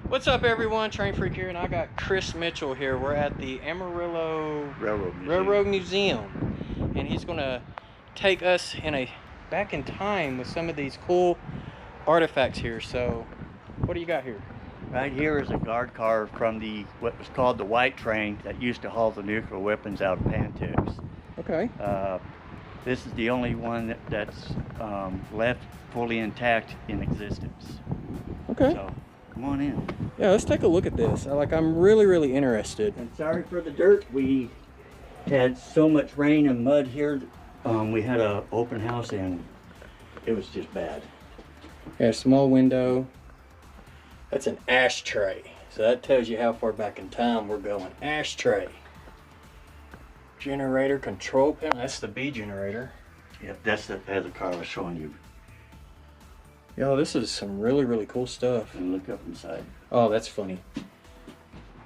What's up, everyone? Train Freak here, and I got Chris Mitchell here. We're at the Amarillo Railroad Museum, and he's gonna take us back in time with some of these cool artifacts here. So, what do you got here? Right here is a guard car from what was called the White Train that used to haul the nuclear weapons out of Pantex. Okay. This is the only one that's left fully intact in existence. Okay. So, come on in. Yeah, let's take a look at this. I'm really interested. And sorry for the dirt. We had so much rain and mud here. We had an open house and it was just bad. Yeah, small window. That's an ashtray. So that tells you how far back in time we're going. Ashtray. Generator control panel. That's the B generator. Yep, that's the car I was showing you. Yo, this is some really cool stuff. And look up inside. Oh, that's funny.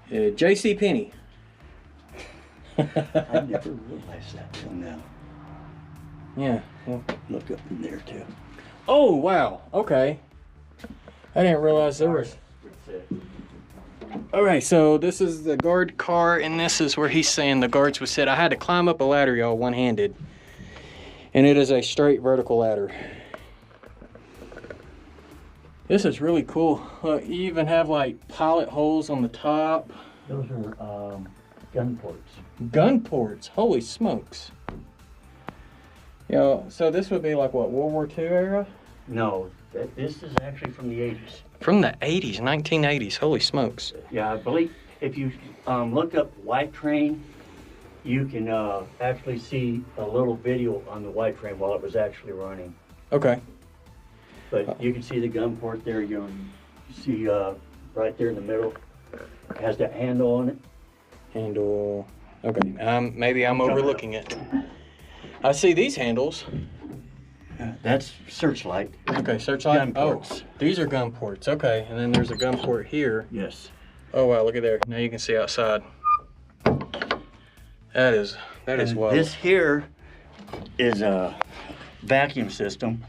J.C. Penney. I never realized that till now. Yeah. Well, look up in there too. Oh, wow. Okay. I didn't realize there was. All right, so this is the guard car, and this is where he's saying the guards would sit. I had to climb up a ladder, y'all, one-handed. And it is a straight vertical ladder. This is really cool. Look, you even have like pilot holes on the top. Those are gun ports. Gun ports, holy smokes. Yo, so this would be like what, World War II era? No, this is actually from the 80s. From the 80s, 1980s, holy smokes. Yeah, I believe if you look up White Train, you can actually see a little video on the White Train while it was actually running. Okay. But you can see the gun port there. You see right there in the middle. It has that handle on it. Handle. Okay. Maybe I'm overlooking it. I see these handles. That's searchlight. Okay, searchlight. Gun ports. Oh, these are gun ports. Okay, and then there's a gun port here. Yes. Oh wow, look at there. Now you can see outside. That is wild. This here is a vacuum system.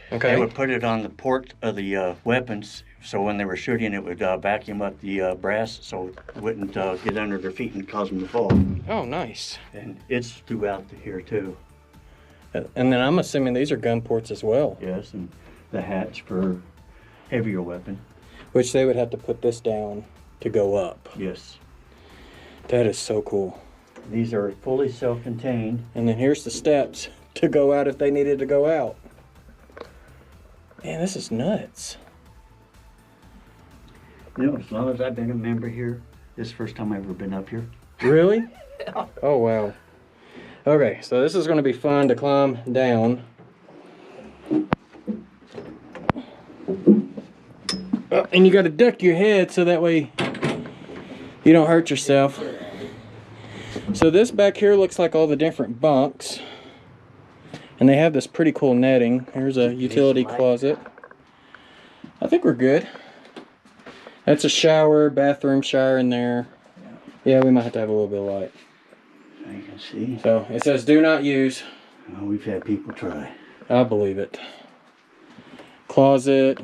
Okay. They would put it on the port of the weapons, so when they were shooting, it would vacuum up the brass, so it wouldn't get under their feet and cause them to fall. Oh, nice. And it's throughout here too. And then I'm assuming these are gun ports as well. Yes, and the hatch for heavier weapon. Which they would have to put this down to go up. Yes. That is so cool. These are fully self-contained. And then here's the steps to go out if they needed to go out. Man, this is nuts. You know, as long as I've been a member here, this is the first time I've ever been up here. Really? Oh, wow. Okay, so this is going to be fun to climb down. Oh, and you got to duck your head so that way you don't hurt yourself. So this back here looks like all the different bunks. And they have this pretty cool netting. Here's a utility closet. I think we're good. That's a shower, bathroom, shower in there. Yeah, we might have to have a little bit of light. You can see. So it says do not use. Oh, we've had people try. I believe it. Closet.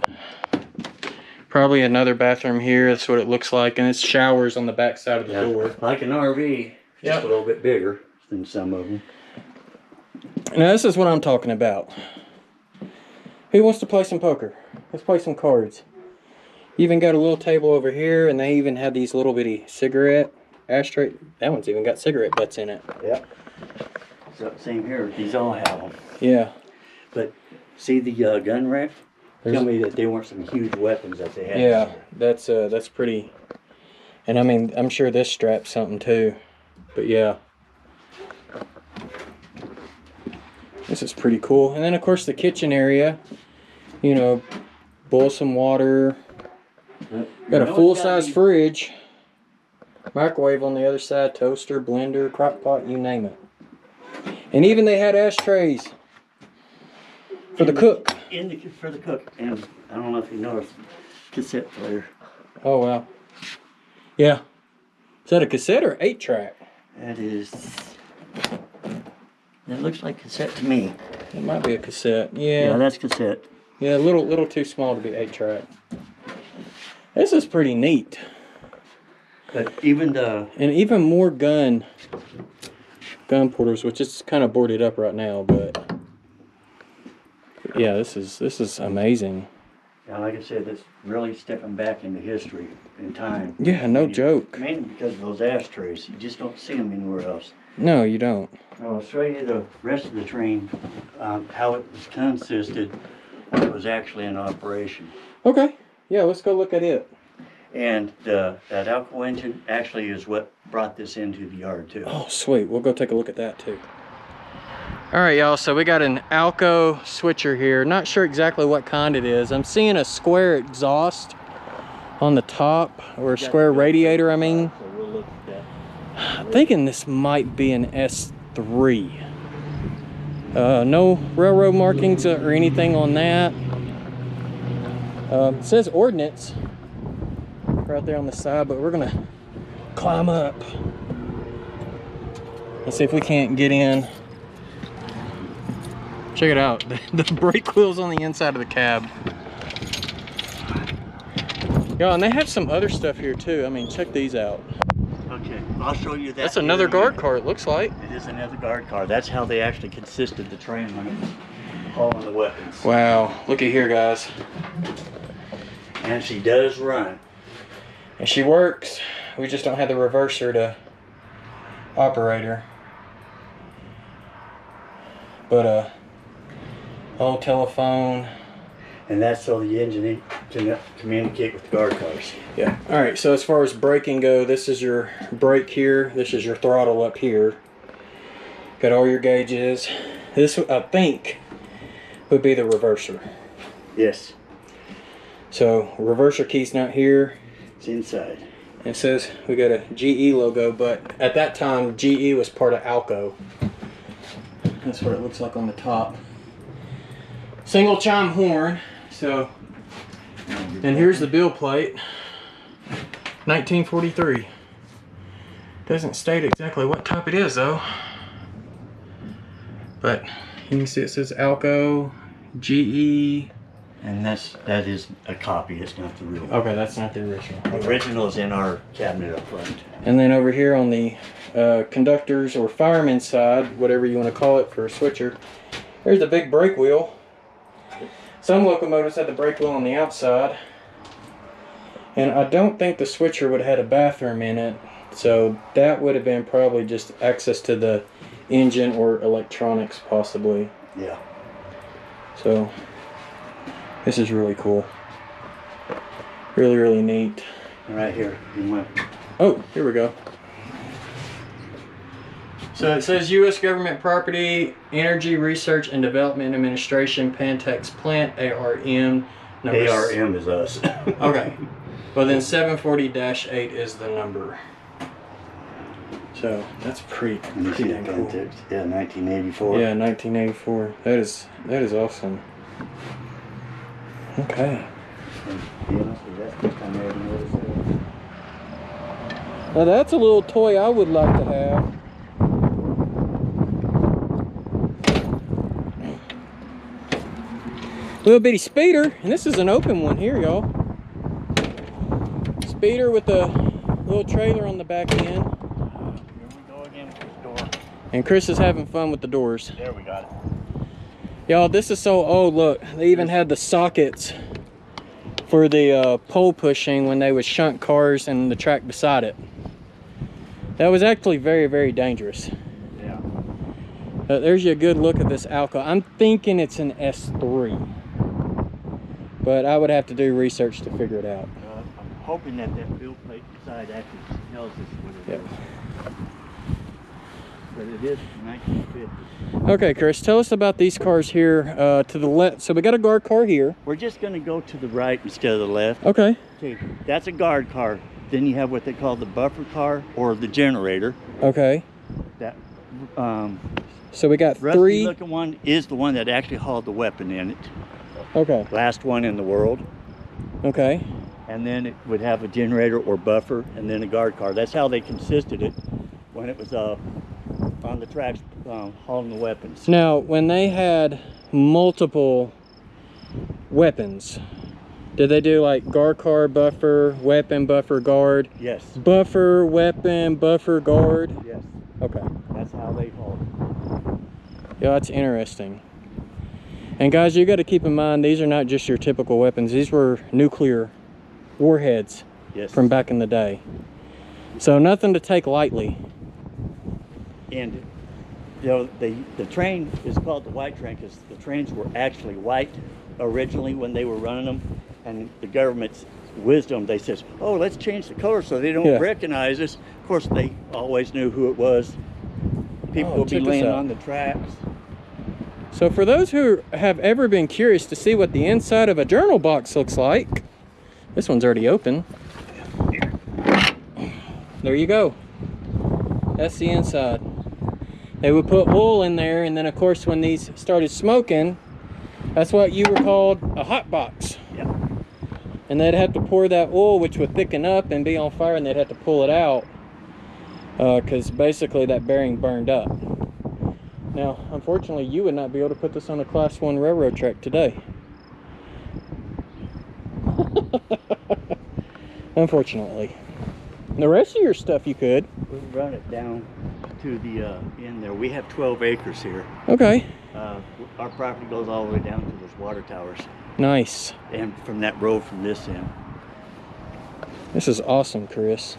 Probably another bathroom here. That's what it looks like. And it's showers on the back side of the door. Like an RV. Just a little bit bigger than some of them. Now this is what I'm talking about. Who wants to play some poker? Let's play some cards. You even got a little table over here, and they even have these little bitty cigarette ashtray. That one's even got cigarette butts in it. Yep. So same here. These all have them. Yeah. But see the gun rack? Tell me that they weren't some huge weapons that they had. Yeah, that's pretty. And I mean, I'm sure this straps something too. But yeah. This is pretty cool. And then of course the kitchen area. You know, boil some water. Got a full-size fridge. Microwave on the other side, toaster, blender, crock pot, you name it. And even they had ashtrays for the cook. For the cook. And I don't know if you noticed, cassette player. Oh wow. Yeah. Is that a cassette or 8-track? That is. It looks like cassette to me. It might be a cassette. Yeah. Yeah, that's cassette. Yeah, a little too small to be 8-track. This is pretty neat. But even the... And even more gun porters, which is kind of boarded up right now, but yeah, this is amazing. Yeah, like I said, it's really stepping back into history in time. Yeah, no joke. Mainly because of those ashtrays. You just don't see them anywhere else. No, you don't. I'll show you the rest of the train, how it was consisted when it was actually in operation. Okay. Yeah, let's go look at it. And that Alco engine actually is what brought this into the yard too. Oh, sweet. We'll go take a look at that too. All right, y'all, so we got an Alco switcher here. Not sure exactly what kind it is. I'm seeing a square exhaust on the top, or a square radiator, I mean. So we'll look at that. I'm thinking this might be an S3. No railroad markings or anything on that. It says ordnance right there on the side, but we're gonna climb up. Let's see if we can't get in. Check it out, the brake wheel's on the inside of the cab. Yeah, and they have some other stuff here too. I mean, check these out. Okay, I'll show you that. That's another guard car, it looks like. It is another guard car. That's how they actually consisted the train when it was hauling the weapons. Wow, looky here, guys. And she does run. And she works. We just don't have the reverser to operate her. But old telephone. And that's so the engine can communicate with the guard cars. Yeah. All right. So as far as braking go, this is your brake here. This is your throttle up here. Got all your gauges. This, I think, would be the reverser. Yes. So reverser key's not here. It's inside. It says we got a GE logo, but at that time GE was part of Alco. That's what it looks like on the top. Single chime horn. So, and here's the bill plate. 1943. Doesn't state exactly what type it is though. But you can see it says Alco, GE. And that is a copy. It's not the real one. Okay, that's not the original. The original is in our cabinet up front. And then over here on the conductors or fireman's side, whatever you want to call it for a switcher, there's the big brake wheel. Some locomotives had the brake wheel on the outside. And I don't think the switcher would have had a bathroom in it. So that would have been probably just access to the engine or electronics possibly. Yeah. So this is really cool. Really, really neat. Right here. You went. Oh, here we go. So it says U.S. government property, Energy Research and Development Administration, Pantex Plant, ARM. ARM is us. Okay. Well then 740-8 is the number. So that's pretty dang cool. Yeah, 1984. Yeah, 1984. That is awesome. Okay. Now that's a little toy I would like to have. Little bitty speeder, and this is an open one here, y'all. Speeder with a little trailer on the back end. Here we go again with this door. And Chris is having fun with the doors. There we got it. Y'all, this is so old. Look, they even had the sockets for the pole pushing when they would shunt cars and the track beside it. That was actually very, very dangerous. Yeah. There's a good look at this Alco. I'm thinking it's an S3. But I would have to do research to figure it out. I'm hoping that bill plate beside actually tells us what it is. But it is 1950. Okay, Chris, tell us about these cars here to the left. So we got a guard car here. We're just going to go to the right instead of the left. Okay. Okay, that's a guard car. Then you have what they call the buffer car or the generator. Okay. That so we got rusty three. looking one is the one that actually hauled the weapon in it. Okay. Last one in the world. Okay. And then it would have a generator or buffer and then a guard car. That's how they consisted it when it was on the tracks hauling the weapons. Now, when they had multiple weapons, Did they do like guard car, buffer, weapon, buffer, guard? Yes. Buffer, weapon, buffer, guard? Yes. Okay. That's how they hauled. Yeah, that's interesting. And guys, you got to keep in mind, these are not just your typical weapons. These were nuclear warheads. Yes. From back in the day. So nothing to take lightly. And you know, the train is called the white train because the trains were actually white originally when they were running them, and the government's wisdom, they says, oh, let's change the color so they don't recognize us. Of course, they always knew who it was. People will be laying on the tracks. So for those who have ever been curious to see what the inside of a journal box looks like, this one's already open. There you go. That's the inside. They would put oil in there, and then of course when these started smoking, that's what you were called a hot box. Yeah. And they'd have to pour that oil, which would thicken up and be on fire, and they'd have to pull it out because basically that bearing burned up. Now, unfortunately, you would not be able to put this on a Class 1 railroad track today. Unfortunately. The rest of your stuff you could. We'll run it down to the end there. We have 12 acres here. Okay. Our property goes all the way down to those water towers. Nice. And from that road from this end. This is awesome, Chris.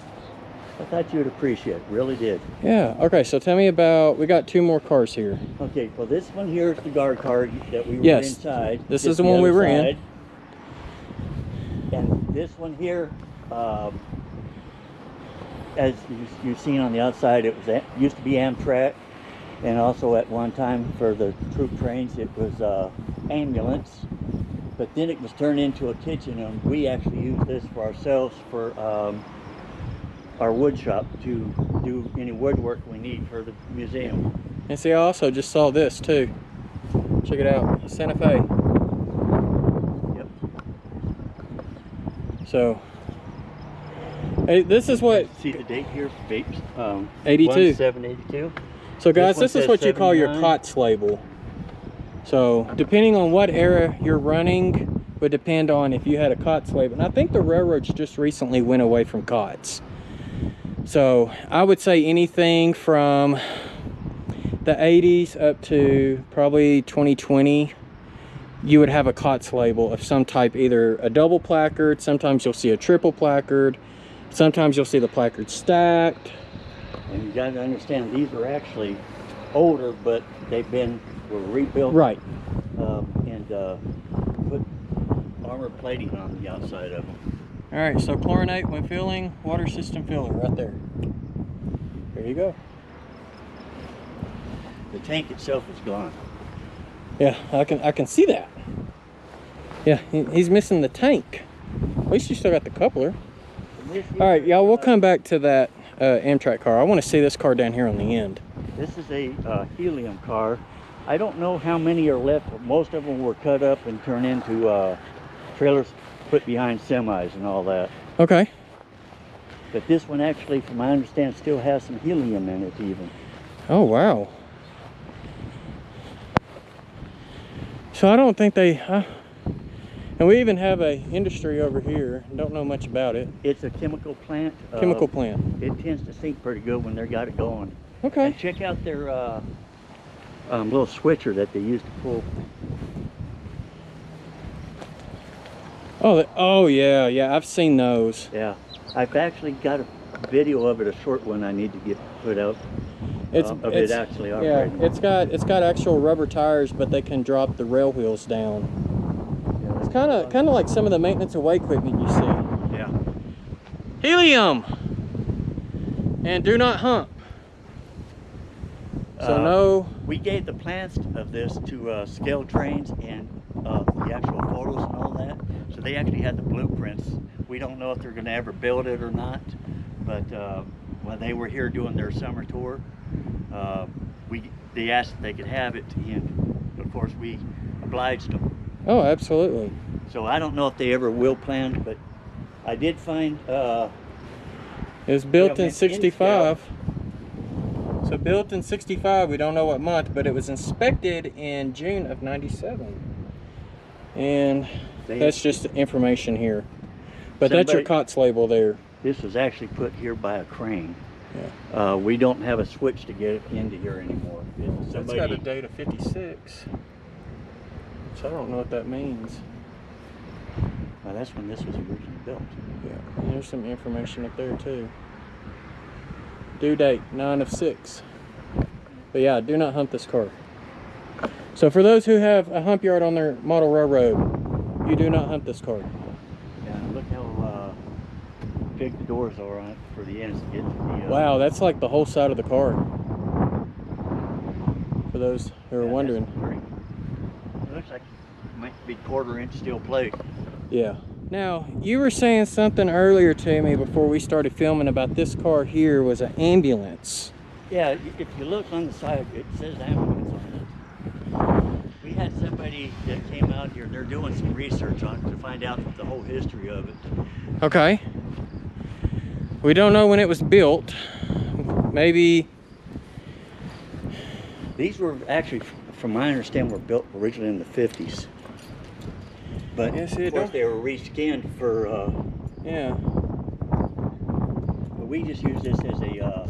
I thought you would appreciate it. Really did. Yeah. Okay, so tell me about, we got 2 more cars here. Okay, well this one here is the guard car that we were inside. This is the one we were in. And this one here, as you've seen on the outside, it was used to be Amtrak, and also at one time for the troop trains it was ambulance, but then it was turned into a kitchen, and we actually use this for ourselves for our wood shop to do any woodwork we need for the museum. And see, I also just saw this too. Check it out, Santa Fe. Yep. So, hey, this is what. See the date here, 82. 1782. So guys, this is says what you call your 79. COTS label. So depending on what era you're running would depend on if you had a COTS label. And I think the railroads just recently went away from COTS. So I would say anything from the 80s up to probably 2020, you would have a COTS label of some type, either a double placard, sometimes you'll see a triple placard, sometimes you'll see the placard stacked. And you got to understand, these are actually older, but were rebuilt. Right. And put armor plating on the outside of them. All right, so chlorinate when filling, water system filler right there. There you go. The tank itself is gone. Yeah, I can see that. Yeah, he's missing the tank. At least you still got the coupler. All right, y'all, we'll come back to that Amtrak car. I want to see this car down here on the end. This is a helium car. I don't know how many are left, but most of them were cut up and turned into trailers put behind semis and all that. Okay. But this one actually, from my understanding, still has some helium in it even. Oh, wow. So I don't think they... and we even have a industry over here. Don't know much about it. It's a chemical plant. Chemical plant. It tends to sink pretty good when they got it going. Okay. And check out their little switcher that they used to pull. Oh yeah, I've seen those. Yeah, I've actually got a video of it, a short one I need to get put out. It actually operating. Yeah, it's got actual rubber tires, but they can drop the rail wheels down. Yeah, it's kind of like some of the maintenance away equipment you see. Yeah. Helium. And do not hump. So no. We gave the plans of this to Scale Trains and the actual photos and all that. So they actually had the blueprints. We don't know if they're going to ever build it or not. But when they were here doing their summer tour, they asked if they could have it, and of course we obliged them. Oh, absolutely. So I don't know if they ever will plan, but I did find it was built in 65. So built in 65, we don't know what month, but it was inspected in June of 97. And That's just information here. But that's your COTS label there. This was actually put here by a crane. Yeah. We don't have a switch to get it into here anymore. That's got a date of 56. So I don't know what that means. That's when this was originally built. Yeah, and there's some information up there too. Due date 9/6. But yeah, do not hump this car. So for those who have a hump yard on their model railroad, you do not hump this car. Yeah, look how big the doors are on it for the ends to get to the... Wow, that's like the whole side of the car. For those who are wondering. It looks like it might be 1/4 inch steel plate. Yeah. Now, you were saying something earlier to me before we started filming about this car here was an ambulance. Yeah, if you look on the side, it says ambulance on it. We had somebody that came out here, they're doing some research on it to find out the whole history of it. Okay. We don't know when it was built. Maybe... These were actually, from my understanding, were built originally in the 50s. But yes, of course they were reskinned for... yeah. But we just use this as a...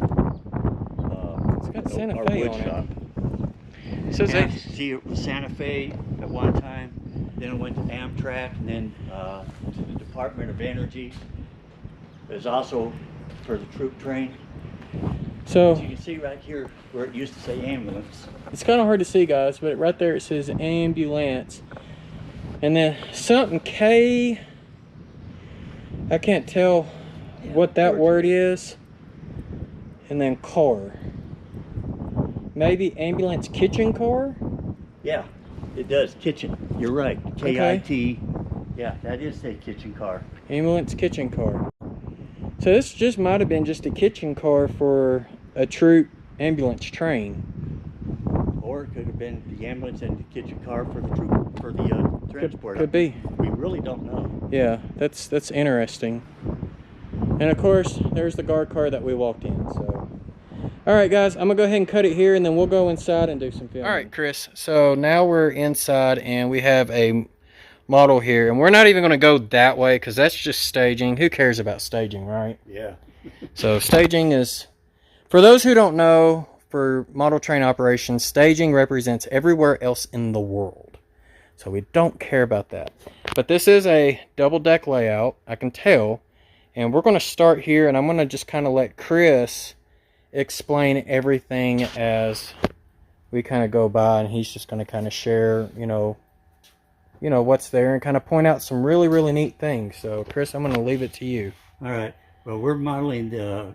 it's got Santa our Fe wood on shop. it. So See, it was Santa Fe at one time, then it went to Amtrak, and then to the Department of Energy. There's also for the troop train. So As you can see right here where it used to say ambulance. it's kind of hard to see, guys, but right there it says ambulance. And then something K, I can't tell what that word is. And then car. Maybe ambulance kitchen car? Yeah, it does. Kitchen. You're right. K-I-T. Yeah, that is a kitchen car. Ambulance kitchen car. So this just might have been just a kitchen car for a troop ambulance train. Or it could have been the ambulance and the kitchen car for the troop, for the transport. Could be. We really don't know. Yeah, that's interesting. And of course, there's the guard car that we walked in. So, all right, guys, I'm gonna go ahead and cut it here, and then we'll go inside and do some filming. All right, Chris. So now we're inside, and we have a model here, and we're not even gonna go that way because that's just staging. Who cares about staging, right? Yeah. So staging is, for those who don't know, for model train operations, staging represents everywhere else in the world. So we don't care about that. But this is a double deck layout, I can tell. And we're going to start here, and I'm going to just kind of let Chris explain everything as we kind of go by, and he's just going to kind of share, you know what's there, and kind of point out some really, really neat things. So Chris, I'm going to leave it to you. All right. Well, we're modeling the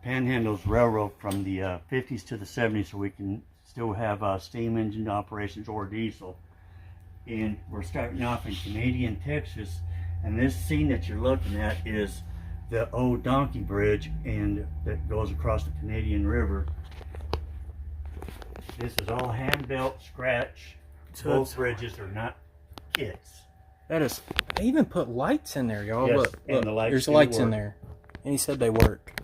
Panhandle's railroad from the 50s to the 70s, so we can still have steam engine operations or diesel. And we're starting off in Canadian, Texas, and this scene that you're looking at is the old donkey bridge, and that goes across the Canadian River. This is all hand built, scratch. So both bridges are not kits. That is, they even put lights in there, y'all. Yes, Look, and the lights there's do lights in work. there. And he said they work.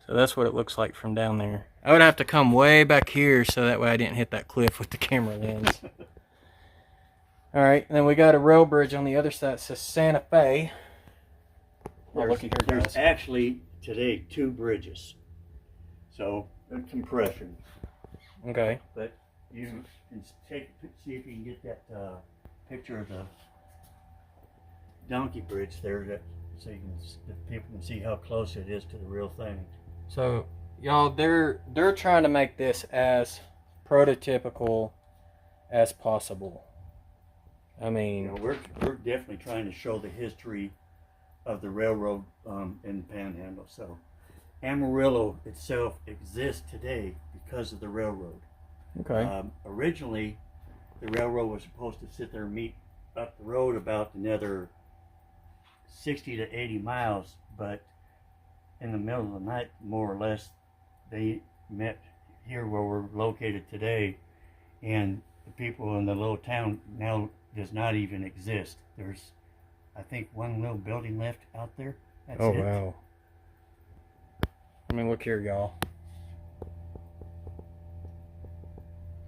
So that's what it looks like from down there. I would have to come way back here so that way I didn't hit that cliff with the camera lens. Alright, and then we got a rail bridge on the other side that says Santa Fe. Oh, looky here, guys. There's actually today 2 bridges. So, compression. Okay. But you can see if you can get that picture of the donkey bridge there, so people can see how close it is to the real thing. So, y'all, they're trying to make this as prototypical as possible. I mean, we're definitely trying to show the history of the railroad in Panhandle. So, Amarillo itself exists today because of the railroad. okay. Originally, the railroad was supposed to sit there and meet up the road about another 60 to 80 miles, but in the middle of the night, more or less, they met here where we're located today, and the people in the little town now does not even exist. There's, I think, one little building left out there. That's oh, it. wow. I mean, look here, y'all.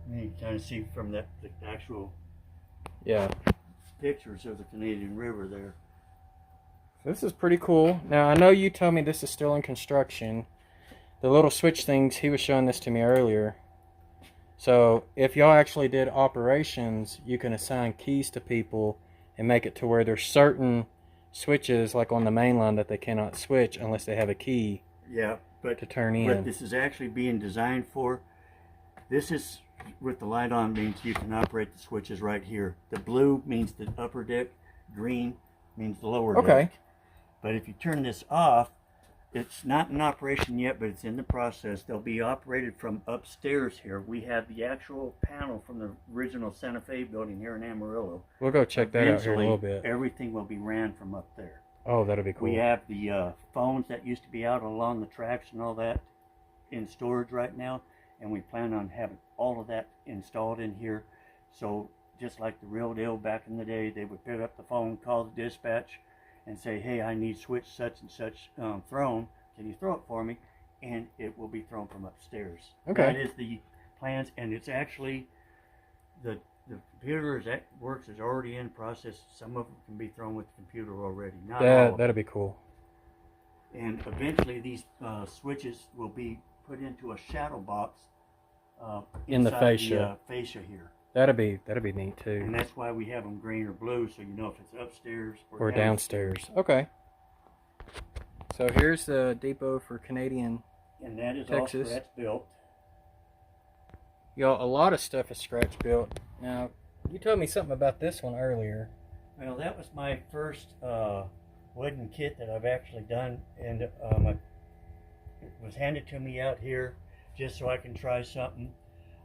And you kind of see from the actual Yeah. pictures of the Canadian River there. This is pretty cool. Now, I know you told me this is still in construction. The little switch things, he was showing this to me earlier. So, if y'all actually did operations, you can assign keys to people and make it to where there's certain switches, like on the main line, that they cannot switch unless they have a key. Yeah, but to turn in. What this is actually being designed for, this is with the light on means you can operate the switches right here. The blue means the upper deck, green means the lower deck. But if you turn this off, it's not in operation yet, but it's in the process. They'll be operated from upstairs here. We have the actual panel from the original Santa Fe building here in Amarillo. We'll go check that out here in a little bit. Everything will be ran from up there. Oh, that'll be cool. We have the phones that used to be out along the tracks and all that in storage right now, and we plan on having all of that installed in here. So just like the real deal back in the day, they would pick up the phone, call the dispatch, and say, hey, I need switch such and such thrown. Can you throw it for me? And it will be thrown from upstairs. Okay. That is the plans, and it's actually the computer that works is already in process. Some of them can be thrown with the computer already. Not all. That'll be cool. And eventually these switches will be put into a shadow box in the fascia. Fascia here. That'll be neat too. And that's why we have them green or blue, so you know if it's upstairs or downstairs. Okay. So here's the depot for Canadian and that is Texas. all scratch built. Y'all, a lot of stuff is scratch built. Now, you told me something about this one earlier. Well, that was my first wooden kit that I've actually done, and it was handed to me out here just so I can try something.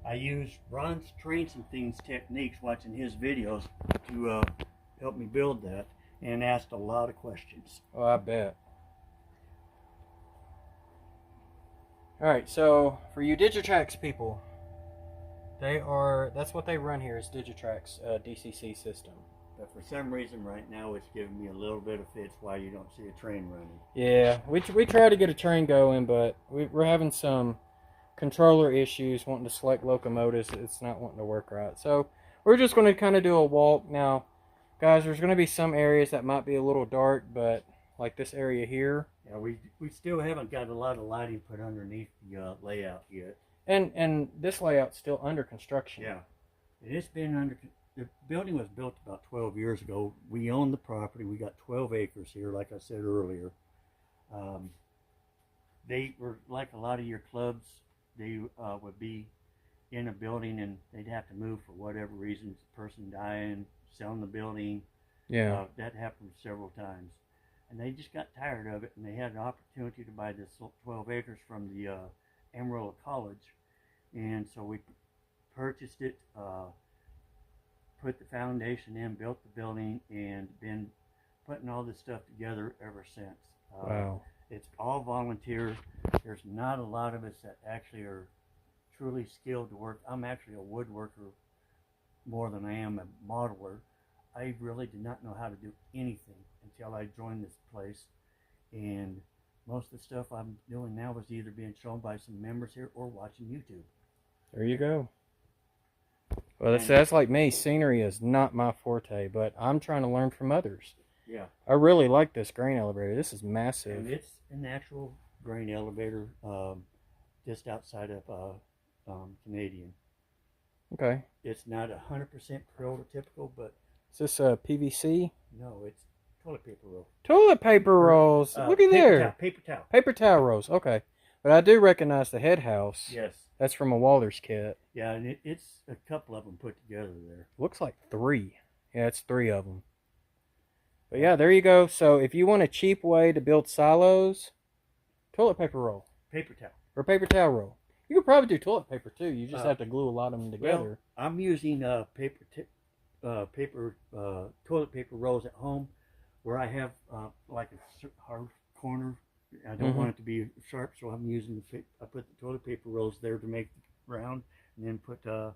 I used Ron's Trains and Things techniques, watching his videos, to help me build that, and asked a lot of questions. Oh, I bet. Alright, so for you Digitrax people, that's what they run here is Digitrax DCC system. But for some reason right now it's giving me a little bit of fits why you don't see a train running. Yeah, we try to get a train going, but we're having some controller issues wanting to select locomotives. It's not wanting to work right. So we're just going to kind of do a walk. Now, guys, there's going to be some areas that might be a little dark, but like this area here. Yeah, we still haven't got a lot of lighting put underneath the layout yet. And this layout's still under construction. Yeah, it's been under. The building was built about 12 years ago. We own the property. We got 12 acres here, like I said earlier. They were like a lot of your clubs. They would be in a building and they'd have to move for whatever reasons, person dying, selling the building. Yeah. That happened several times. And they just got tired of it, and they had an opportunity to buy this 12 acres from the Amarillo College. And so we purchased it, put the foundation in, built the building, and been putting all this stuff together ever since. Wow. It's all volunteer. There's not a lot of us that actually are truly skilled to work. I'm actually a woodworker more than I am a modeler. I really did not know how to do anything until I joined this place. And most of the stuff I'm doing now is either being shown by some members here or watching YouTube. There you go. Well, that's like me. Scenery is not my forte, but I'm trying to learn from others. Yeah. I really like this grain elevator. This is massive. And it's an actual grain elevator just outside of Canadian. Okay. It's not 100% prototypical, but... Is this PVC? No, it's toilet paper roll. Toilet paper rolls. Look at there. Paper towel. Paper towel rolls. Okay. But I do recognize the head house. Yes. That's from a Walters kit. Yeah, and it's a couple of them put together there. Looks like 3. Yeah, it's 3 of them. But yeah, there you go. So if you want a cheap way to build silos, toilet paper roll. Paper towel. Or paper towel roll. You could probably do toilet paper too. You just have to glue a lot of them together. Well, I'm using toilet paper rolls at home where I have like a hard corner. I don't want it to be sharp, so I'm using I put the toilet paper rolls there to make the round, and then put a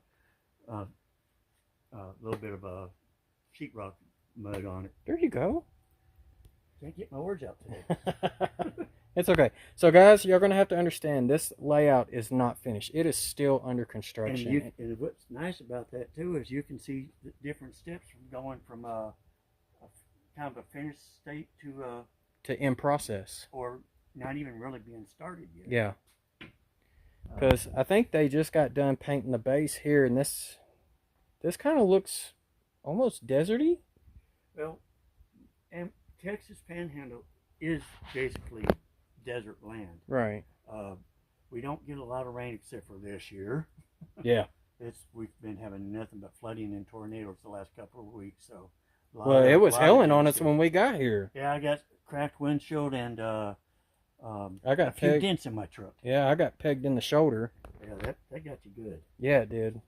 little bit of sheetrock mud on it. There you go. Can't get my words out today. It's okay. So, guys, you're going to have to understand this layout is not finished. It is still under construction. And what's nice about that too is you can see the different steps from going from a kind of a finished state to in process, or not even really being started yet. Yeah. Because I think they just got done painting the base here, and this kind of looks almost deserty. Well, and Texas Panhandle is basically desert land. Right. We don't get a lot of rain except for this year. Yeah. We've been having nothing but flooding and tornadoes the last couple of weeks. So. Well, it was hailing on us when we got here. Yeah, I got cracked windshield and I got a few dents in my truck. Yeah, I got pegged in the shoulder. Yeah, that got you good. Yeah, it did.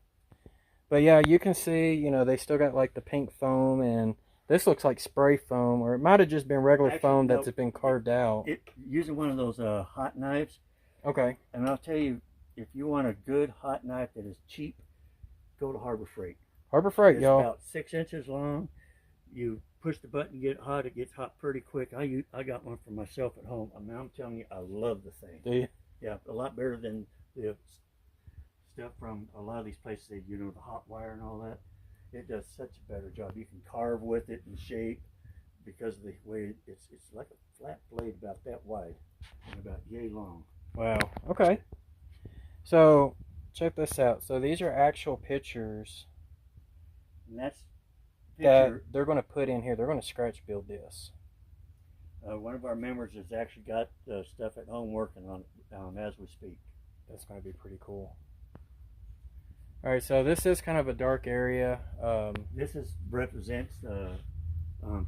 But yeah, you can see, you know, they still got like the pink foam, and this looks like spray foam, or it might have just been regular foam that's been carved out. Using one of those hot knives. Okay. And I'll tell you, if you want a good hot knife that is cheap, go to Harbor Freight. Harbor Freight, y'all. It's about 6 inches long. You push the button, get it hot. It gets hot pretty quick. I got one for myself at home. I mean, I'm telling you, I love the thing. Do you? Yeah, a lot better than the stuff from a lot of these places. You know, the hot wire and all that. It does such a better job. You can carve with it and shape because of the way it's like a flat blade about that wide and about yay long. Wow. Okay. So check this out. So these are actual pictures. And that's that they're going to put in here. They're going to scratch build this. One of our members has actually got stuff at home working on it as we speak. That's going to be pretty cool. All right, so this is kind of a dark area. This represents the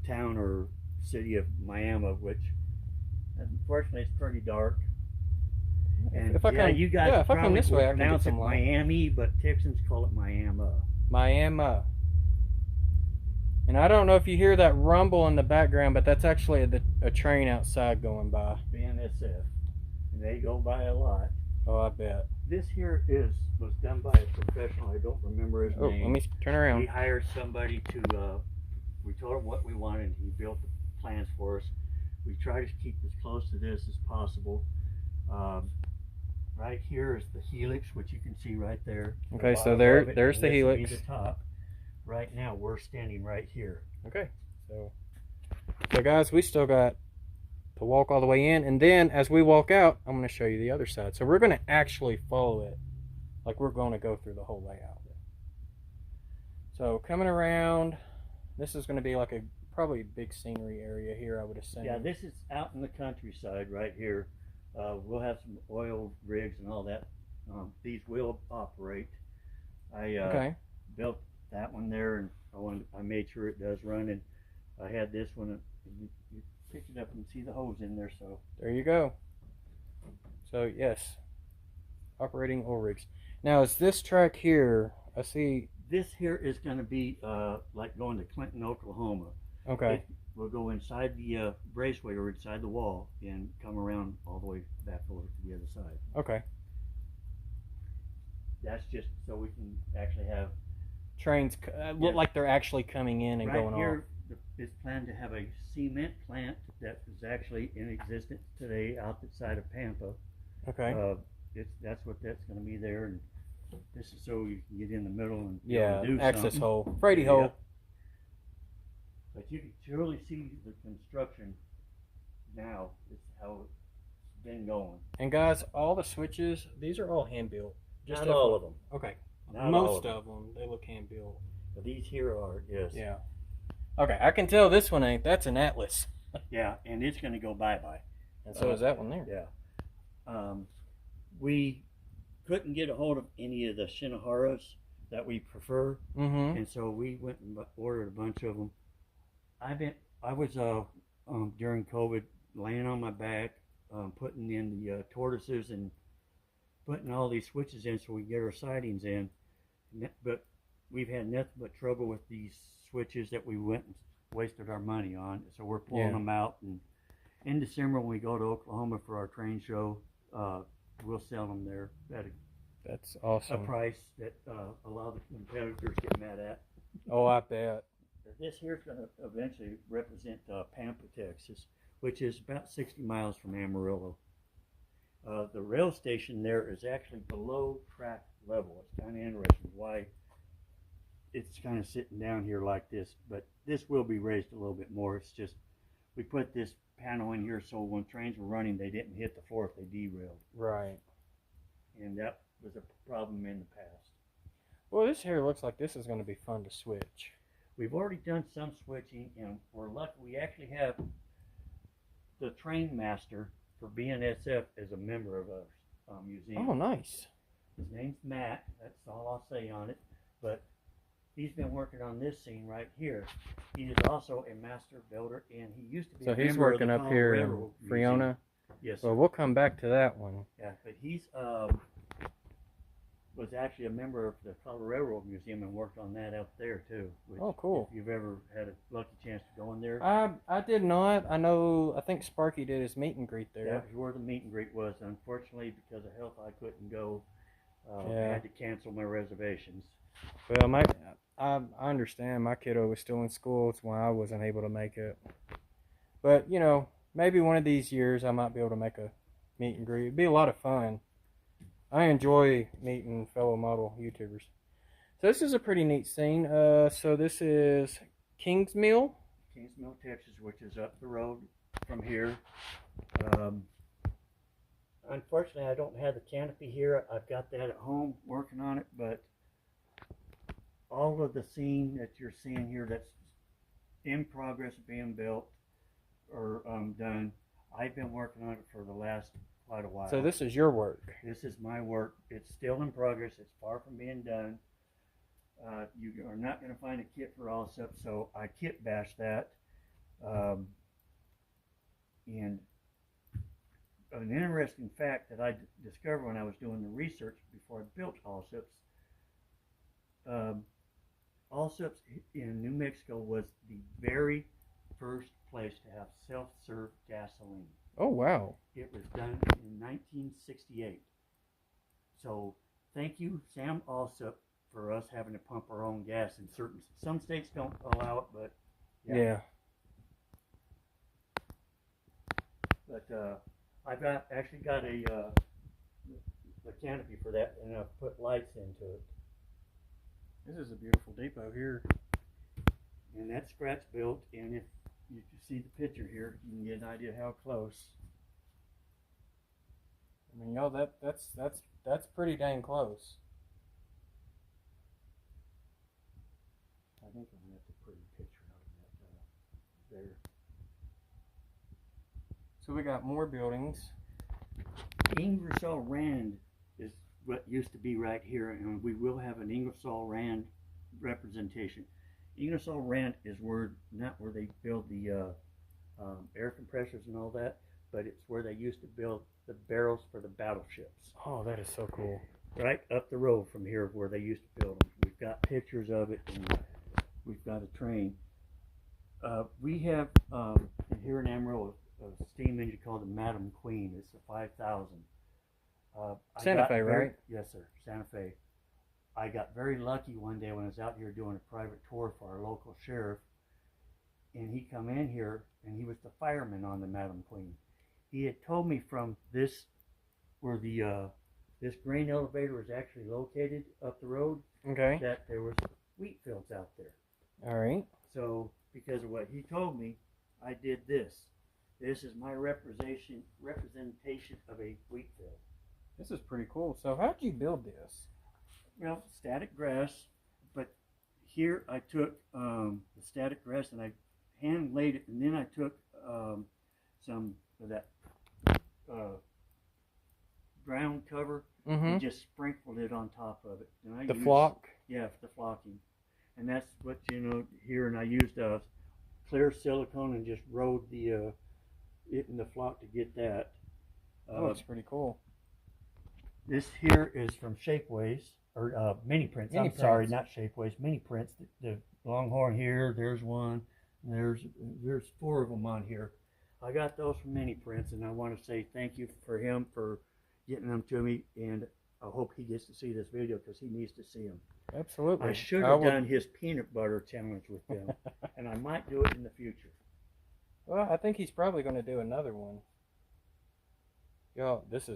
town or city of Miami, which unfortunately is pretty dark. And if I come, you guys if I come this way, I can pronounce get it some light. Miami, but Texans call it Miami. Miami. And I don't know if you hear that rumble in the background, but that's actually a train outside going by. BNSF. And they go by a lot. Oh, I bet. This here was done by a professional. I don't remember his name. Let me turn around. We hired somebody to, we told him what we wanted. He built the plans for us. We try to keep as close to this as possible. Right here is the helix, which you can see right there. Okay, so there's the helix. This will be the top. Right now, we're standing right here. Okay, so guys, we still got to walk all the way in, and then as we walk out, I'm going to show you the other side. So we're going to actually follow it, like we're going to go through the whole layout. So coming around, this is going to be like probably a big scenery area here, I would assume. Yeah, this is out in the countryside right here. We'll have some oil rigs and all that. These will operate. I built that one there, and I made sure it does run, and I had this one, and you pick it up and see the hose in there. So there you go. So yes, operating oil rigs. Now is this track here, I see this here is going to be like going to Clinton, Oklahoma. Okay. We'll go inside the raceway or inside the wall and come around all the way back over to the other side. Okay. That's just so we can actually have trains look like they're actually coming in and right going here, off. It's planned to have a cement plant that is actually in existence today outside of Pampa. Okay. That's what that's going to be there, and this is so you can get in the middle and do access something. Hole, Freddy yeah. hole. But you can truly see the construction now. It's how it's been going. And guys, all the switches, these are all hand built. Just not all of them. Okay. Not most of them, they look hand built. But these here are, yes. Yeah. Okay, I can tell this one ain't. That's an Atlas. Yeah, and it's going to go bye-bye. And so is that one there. Yeah. We couldn't get a hold of any of the Shinoharas that we prefer, and so we went and ordered a bunch of them. I was during COVID laying on my back, putting in the tortoises and putting all these switches in so we get our sidings in. But we've had nothing but trouble with these switches that we went and wasted our money on. So we're pulling them out. And in December, when we go to Oklahoma for our train show, we'll sell them there at that's awesome. A price that a lot of the competitors get mad at. Oh, I bet. This here is going to eventually represent Pampa, Texas, which is about 60 miles from Amarillo. The rail station there is actually below track level. It's kind of interesting why it's kind of sitting down here like this, but this will be raised a little bit more. It's just we put this panel in here so when trains were running they didn't hit the floor if they derailed. Right. And that was a problem in the past. Well, this here looks like this is going to be fun to switch. We've already done some switching, and we're lucky we actually have the train master for BNSF as a member of our museum. Oh, nice. His name's Matt. That's all I'll say on it. But he's been working on this scene right here. He is also a master builder, and he used to be. So he's working up here in Friona. Yes. Well, we'll come back to that one. Yeah, but he's was actually a member of the Railroad Museum and worked on that out there too. Which, oh, cool. If you've ever had a lucky chance to go in there. I did not. I think Sparky did his meet and greet there. That was where the meet and greet was. Unfortunately, because of health, I couldn't go. I had to cancel my reservations. Well, I understand. My kiddo was still in school. That's why I wasn't able to make it. But, you know, maybe one of these years I might be able to make a meet and greet. It'd be a lot of fun. I enjoy meeting fellow model YouTubers. So this is a pretty neat scene. So this is Kingsmill. Kingsmill, Texas, which is up the road from here. Unfortunately, I don't have the canopy here. I've got that at home working on it, but all of the scene that you're seeing here that's in progress of being built or done, I've been working on it for the last quite a while. So this is your work. This is my work. It's still in progress. It's far from being done. You are not going to find a kit for Allsup, so I kit bashed that. And an interesting fact that I discovered when I was doing the research before I built Allsups, Allsups in New Mexico was the very first place to have self-serve gasoline. Oh, wow. It was done in 1968. So thank you, Sam Allsup, for us having to pump our own gas in some states don't allow it, but yeah. But I've actually got a canopy for that, and I've put lights into it. This is a beautiful depot here. And that's scratch built, and if you can see the picture here, you can get an idea how close. I mean, y'all, that's pretty dang close. I think I'm gonna have to put a picture out of that there. So we got more buildings. Ingersoll Rand is what used to be right here, and we will have an Ingersoll Rand representation. Ingersoll Rand is not where they build the air compressors and all that, but it's where they used to build the barrels for the battleships. Oh, that is so cool. Right up the road from here where they used to build them. We've got pictures of it, and we've got a train. We have here in Amarillo a steam engine called the Madam Queen. It's a 5000. Santa Fe, right? Yes, sir. Santa Fe. I got very lucky one day when I was out here doing a private tour for our local sheriff, and he come in here, and he was the fireman on the Madam Queen. He had told me from this, where the this grain elevator is actually located up the road, okay, that there was wheat fields out there. All right. So because of what he told me, I did this. This is my representation of a wheat field. This is pretty cool. So how'd you build this? Well, static grass, but here I took the static grass and I hand laid it, and then I took some of that ground cover and just sprinkled it on top of it. And the flock? Yeah, the flocking. And that's what, here, and I used clear silicone and just rode it in the flock to get that. Oh, it's pretty cool. This here is from Shapeways, or Mini Prints. Sorry, not Shapeways, Mini Prints. The Longhorn here, there's one. There's 4 of them on here. I got those from Mini Prints, and I want to say thank you for him for getting them to me, and I hope he gets to see this video because he needs to see them. Absolutely. I should have done his peanut butter challenge with them, and I might do it in the future. Well, I think he's probably going to do another one. This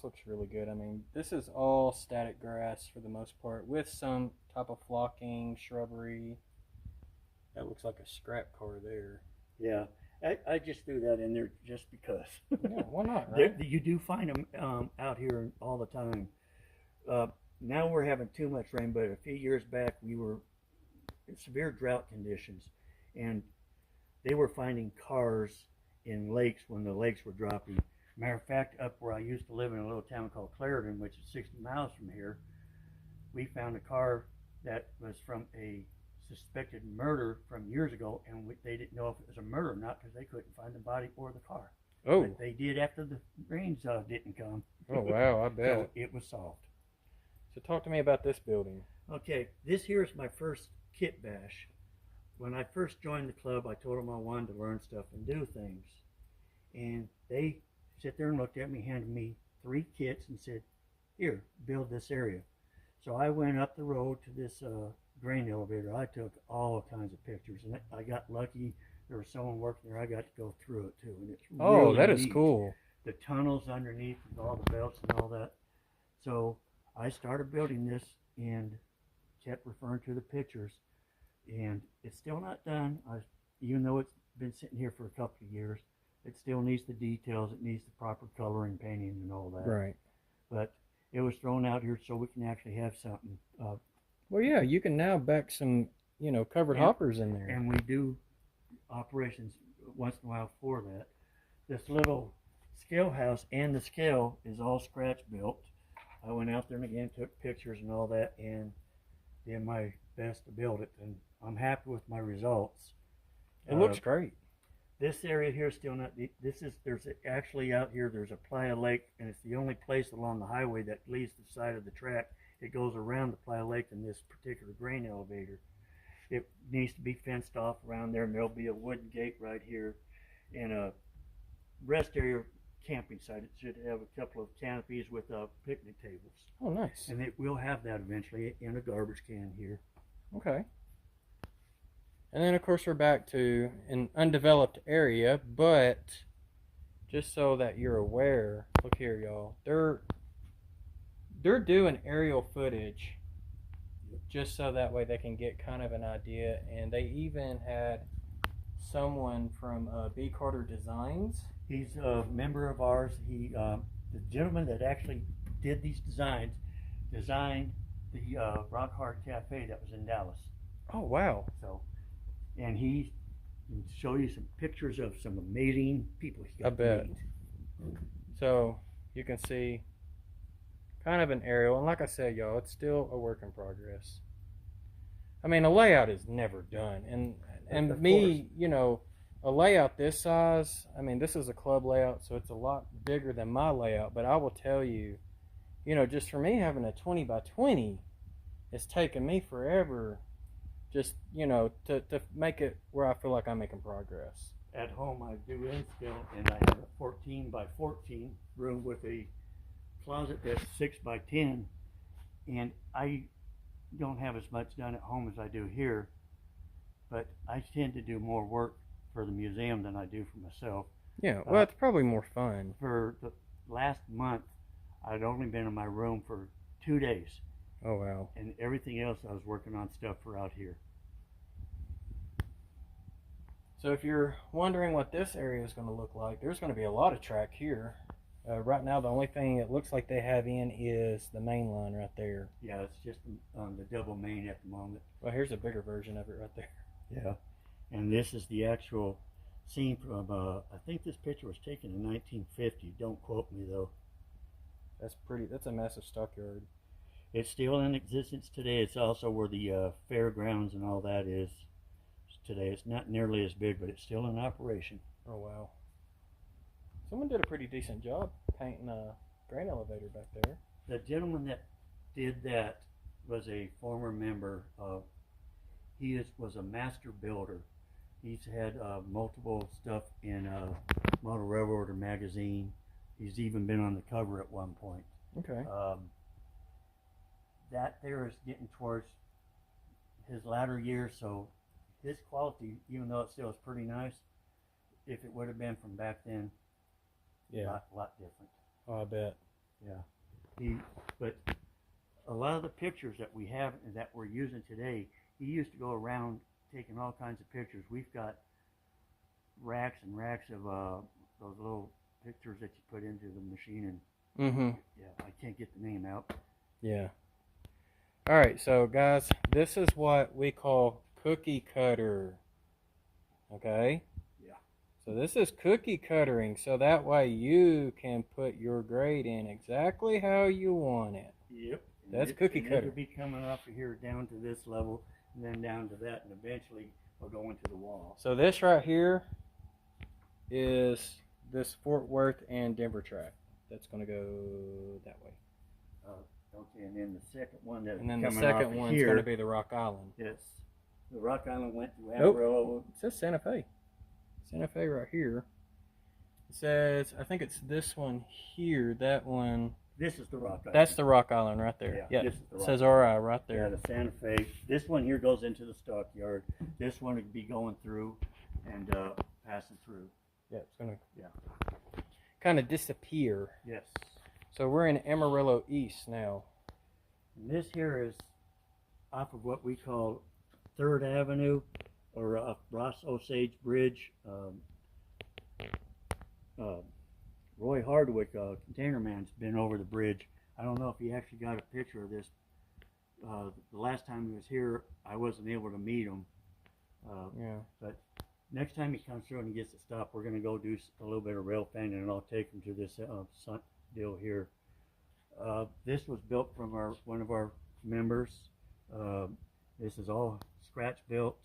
looks really good. I mean, this is all static grass for the most part, with some type of flocking, shrubbery. That looks like a scrap car there. Yeah, I just threw that in there just because. Yeah, why not, right? You do find them out here all the time. Now we're having too much rain, but a few years back we were in severe drought conditions, and they were finding cars in lakes when the lakes were dropping. Matter of fact, up where I used to live in a little town called Clarendon, which is 60 miles from here, we found a car that was from a suspected murder from years ago, and they didn't know if it was a murder or not because they couldn't find the body or the car. Oh. But they did after the rains didn't come. Oh, wow, I bet. So it was solved. So talk to me about this building. Okay, this here is my first kit bash. When I first joined the club, I told them I wanted to learn stuff and do things. And they sat there and looked at me, handed me 3 kits and said, here, build this area. So I went up the road to this grain elevator. I took all kinds of pictures, and I got lucky. There was someone working there. I got to go through it too, and it's really That is neat. cool. The tunnels underneath with all the belts and all that. So I started building this and kept referring to the pictures, and it's still not done. Even though it's been sitting here for a couple of years, it still needs the details. It needs the proper coloring, painting, and all that. Right. But it was thrown out here so we can actually have something. Well, yeah, you can now back some, covered hoppers in there. And we do operations once in a while for that. This little scale house and the scale is all scratch built. I went out there and again took pictures and all that and did my best to build it, and I'm happy with my results. It looks great. This area here is still not. There's actually out here. There's a playa lake, and it's the only place along the highway that leaves the side of the track. It goes around the playa lake in this particular grain elevator. It needs to be fenced off around there, and there'll be a wooden gate right here, and a rest area camping site. It should have a couple of canopies with picnic tables. Oh, nice. And it will have that eventually in a garbage can here. Okay. And then, of course, we're back to an undeveloped area, but just so that you're aware, look here, y'all. They're doing aerial footage just so that way they can get kind of an idea. And they even had someone from B. Carter Designs. He's a member of ours. The gentleman that actually did these designs designed the Rock Hard Cafe that was in Dallas. Oh, wow. So, and he can show you some pictures of some amazing people he got I bet. to meet. So you can see kind of an aerial, and like I said, y'all, it's still a work in progress. I mean, a layout is never done, and me, a layout this size, I mean, this is a club layout, so it's a lot bigger than my layout, but I will tell you, just for me having a 20 by 20, it's taken me forever just, to make it where I feel like I'm making progress. At home, I do in-scale, and I have a 14 by 14 room with a closet that's 6 by 10, and I don't have as much done at home as I do here, but I tend to do more work for the museum than I do for myself. Yeah, well, it's probably more fun. For the last month, I'd only been in my room for 2 days. Oh, wow. And everything else I was working on stuff for out here. So if you're wondering what this area is going to look like, there's going to be a lot of track here. Right now, the only thing it looks like they have in is the main line right there. Yeah, it's just the double main at the moment. Well, here's a bigger version of it right there. Yeah, and this is the actual scene from, I think this picture was taken in 1950. Don't quote me, though. That's a massive stockyard. It's still in existence today. It's also where the fairgrounds and all that is today. It's not nearly as big, but it's still in operation. Oh, wow. Someone did a pretty decent job painting a grain elevator back there. The gentleman that did that was a former member of, was a master builder. He's had multiple stuff in Model Railroader magazine. He's even been on the cover at one point. Okay. That there is getting towards his latter years, so his quality, even though it still is pretty nice, if it would have been from back then, Yeah. lot different. Oh, I bet. Yeah. But a lot of the pictures that we have and that we're using today, he used to go around taking all kinds of pictures. We've got racks and racks of those little pictures that you put into the machine, and I can't get the name out. Yeah. All right, so guys, this is what we call cookie cutter. Okay? Yeah. So this is cookie cuttering, so that way you can put your grade in exactly how you want it. Yep. That's cookie cutter. It'll be coming off of here down to this level, and then down to that, and eventually we'll go into the wall. So this right here is this Fort Worth and Denver track. That's going to go that way. Okay, and then the second one that's and then coming the second off one's here, going to be the Rock Island. Yes. The Rock Island went through Nope. Amarillo. It says Santa Fe. Santa Fe right here. It says, I think it's this one here, that one. This is the Rock Island. That's the Rock Island right there. Yeah, Yeah. this is the It Rock says Island. RI right there. Yeah, the Santa Fe. This one here goes into the stockyard. This one would be going through and passing through. Yeah, it's going to kind of disappear. Yes. So we're in Amarillo East now. And this here is off of what we call 3rd Avenue or Ross Osage Bridge. Roy Hardwick, container man's been over the bridge. I don't know if he actually got a picture of this. The last time he was here, I wasn't able to meet him. But next time he comes through and he gets to stop, we're going to go do a little bit of rail fanning, and I'll take him to this deal here. This was built from one of our members. This is all scratch built.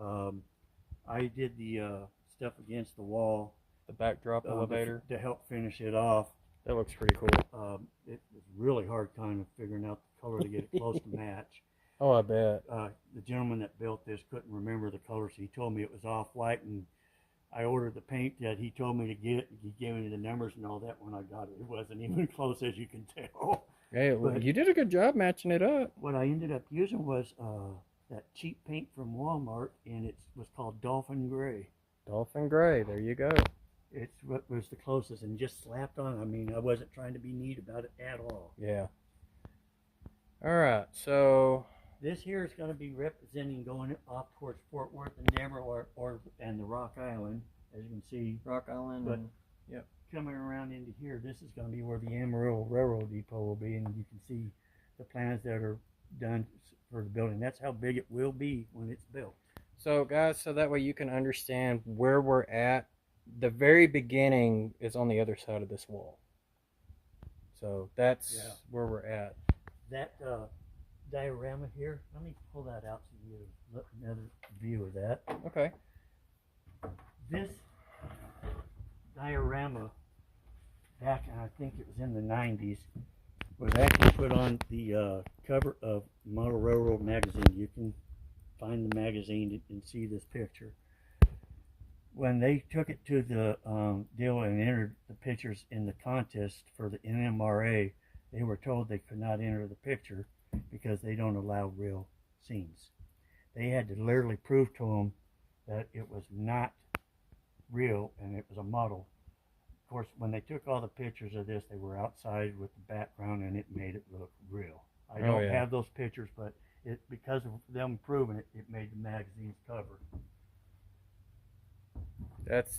I did the stuff against the wall. The backdrop elevator. To help finish it off. That looks pretty cool. It was really hard kind of figuring out the color to get it close to match. Oh, I bet. The gentleman that built this couldn't remember the color, so he told me it was off-white, and I ordered the paint that he told me to get. He gave me the numbers and all that when I got it. It wasn't even close, as you can tell. Hey, But you did a good job matching it up. what I ended up using was that cheap paint from Walmart, and it was called Dolphin Gray. Dolphin Gray, there you go. It's what was the closest, and just slapped on. I mean, I wasn't trying to be neat about it at all. Yeah. All right, so This here is going to be representing going off towards Fort Worth and Denver and the Rock Island, as you can see. Rock Island. But yep. Coming around into here, this is going to be where the Amarillo Railroad Depot will be, and you can see the plans that are done for the building. That's how big it will be when it's built. So guys, so that way you can understand where we're at. The very beginning is on the other side of this wall. So that's where we're at. That diorama here, let me pull that out so you get another view of that. Okay. This diorama, back in, I think it was in the 90s, was actually put on the cover of Model Railroad magazine. You can find the magazine and see this picture. When they took it to the deal and entered the pictures in the contest for the NMRA, they were told they could not enter the picture because they don't allow real scenes. They had to literally prove to them that it was not real and it was a model. Of course, when they took all the pictures of this, they were outside with the background, and it made it look real. I don't have those pictures, but because of them proving it, it made the magazine's cover. That's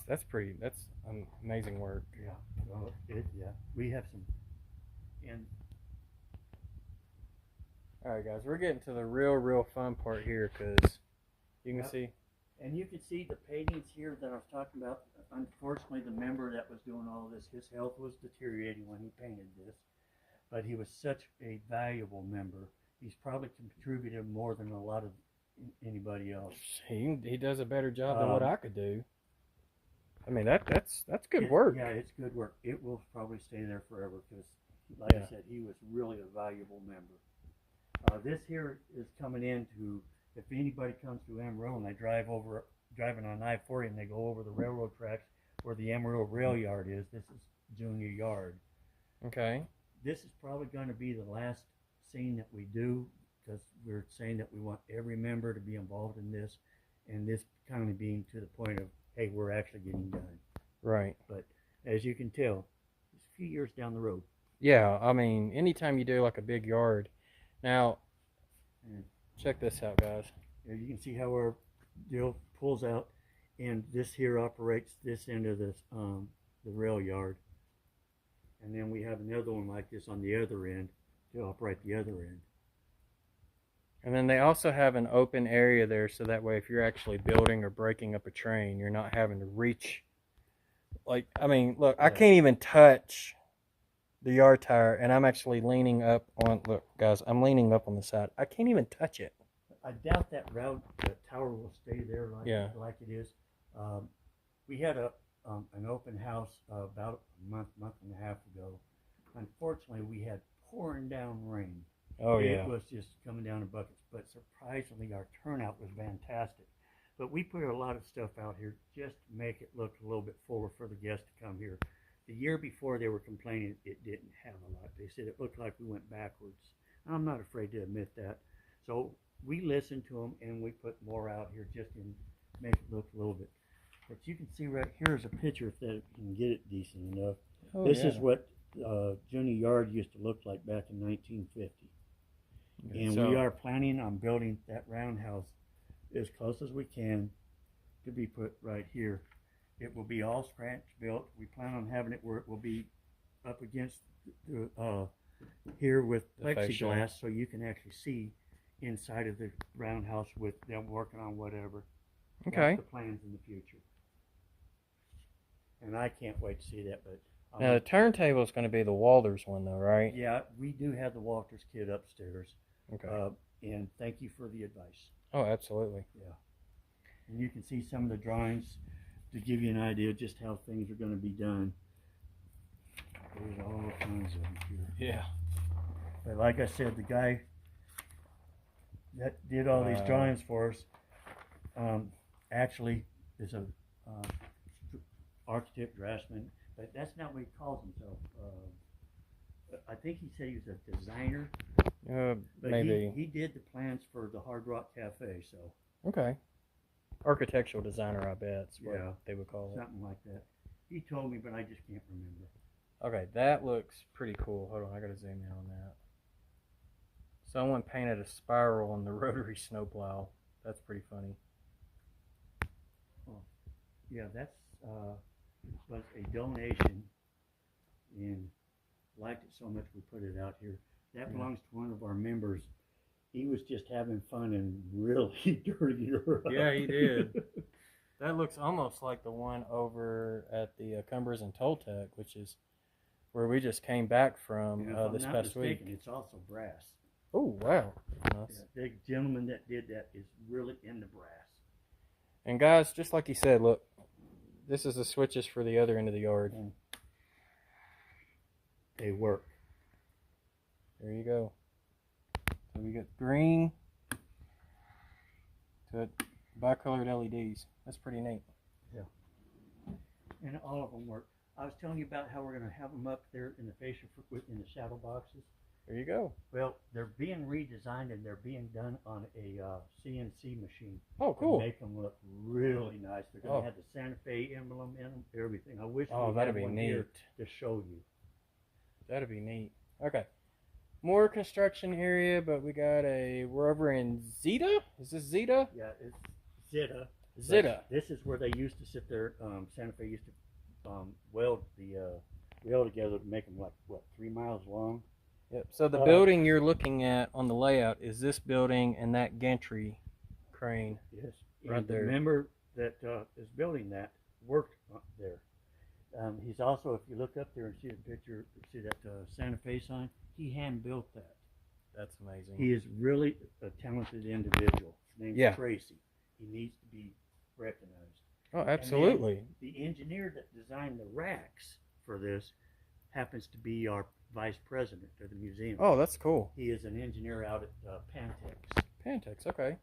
amazing work. Yeah, we have some. And all right, guys, we're getting to the real fun part here, because you can see. And you can see the paintings here that I was talking about. Unfortunately, the member that was doing all this, his health was deteriorating when he painted this. But he was such a valuable member. He's probably contributed more than a lot of anybody else. He does a better job than what I could do. I mean, that's good work. Yeah, it's good work. It will probably stay there forever because, like I said, he was really a valuable member. This here is coming into, if anybody comes to Amarillo and they driving on I-40 and they go over the railroad tracks where the Amarillo Rail Yard is, this is Junior Yard. Okay. This is probably going to be the last scene that we do, because we're saying that we want every member to be involved in this, and this kind of being to the point of, hey, we're actually getting done. Right. But as you can tell, it's a few years down the road. Yeah, I mean, anytime you do like a big yard. Now, And check this out, guys. you can see how our deal pulls out, and this here operates this end of this the rail yard, and then we have another one like this on the other end to operate the other end. And then they also have an open area there, so that way if you're actually building or breaking up a train, you're not having to reach. Like, I mean, look, I can't even touch the yard tire, and I'm actually leaning up on, look, guys, I'm leaning up on the side. I can't even touch it. I doubt that the tower will stay there like it is. We had an open house about a month and a half ago. Unfortunately, we had pouring down rain. Oh, yeah. It was just coming down in buckets, but surprisingly, our turnout was fantastic. But we put a lot of stuff out here just to make it look a little bit fuller for the guests to come here. The year before, they were complaining it didn't have a lot. They said it looked like we went backwards. And I'm not afraid to admit that. So we listened to them, and we put more out here just to make it look a little bit. But you can see right here is a picture if that can get it decent enough. Oh, This is what Junior Yard used to look like back in 1950. And so, we are planning on building that roundhouse as close as we can to be put right here. It will be all scratch built. We plan on having it where it will be up against the, here with plexiglass, so you can actually see inside of the roundhouse with them working on whatever. okay. That's the plans in the future. And I can't wait to see that. But Now, the turntable is going to be the Walters one, though, right? yeah, we do have the Walters kit upstairs. Okay. And thank you for the advice. Oh, absolutely. Yeah. And you can see some of the drawings to give you an idea just how things are going to be done. There's all kinds of them here. Yeah. But like I said, the guy that did all these drawings for us actually is a architect, draftsman, but that's not what he calls himself. I think he said he was a designer. But Maybe. he did the plans for the Hard Rock Cafe, so. Okay. Architectural designer, I bet. That's what they would call it. Something like that. He told me, but I just can't remember. Okay, that looks pretty cool. Hold on, I gotta zoom in on that. Someone painted a spiral on the rotary snowplow. That's pretty funny. Oh, yeah, that's was a donation, and liked it so much we put it out here. That belongs to one of our members. He was just having fun and really dirtied her up. Yeah, he did. That looks almost like the one over at the Cumbers and Toltec, which is where we just came back from this past week. It's also brass. Oh, wow. Nice. Yeah, the gentleman that did that is really into brass. And guys, just like you said, look, this is the switches for the other end of the yard. And they work. There you go. So we got green to bicolored LEDs. That's pretty neat. Yeah. And all of them work. I was telling you about how we're going to have them up there in the fascia in the shadow boxes. There you go. Well, they're being redesigned and they're being done on a CNC machine. Oh, cool. To make them look really nice. They're going to have the Santa Fe emblem in them, everything. I wish we that'd had be one neat here to show you. That'd be neat. Okay. More construction area, but we're over in Zeta? Is this Zeta? Yeah, it's Zeta. Zeta. This is where they used to sit there. Santa Fe used to weld the rail together to make them like, what, 3 miles long? Yep. So the building you're looking at on the layout is this building and that gantry crane. Yes. Right there. The member that is building that worked there. He's also, if you look up there and see the picture, see that Santa Fe sign, he hand built that. That's amazing. He is really a talented individual. His name's Tracy. He needs to be recognized. Oh, absolutely. The engineer that designed the racks for this happens to be our vice president of the museum. Oh, that's cool. He is an engineer out at Pantex. Pantex, okay.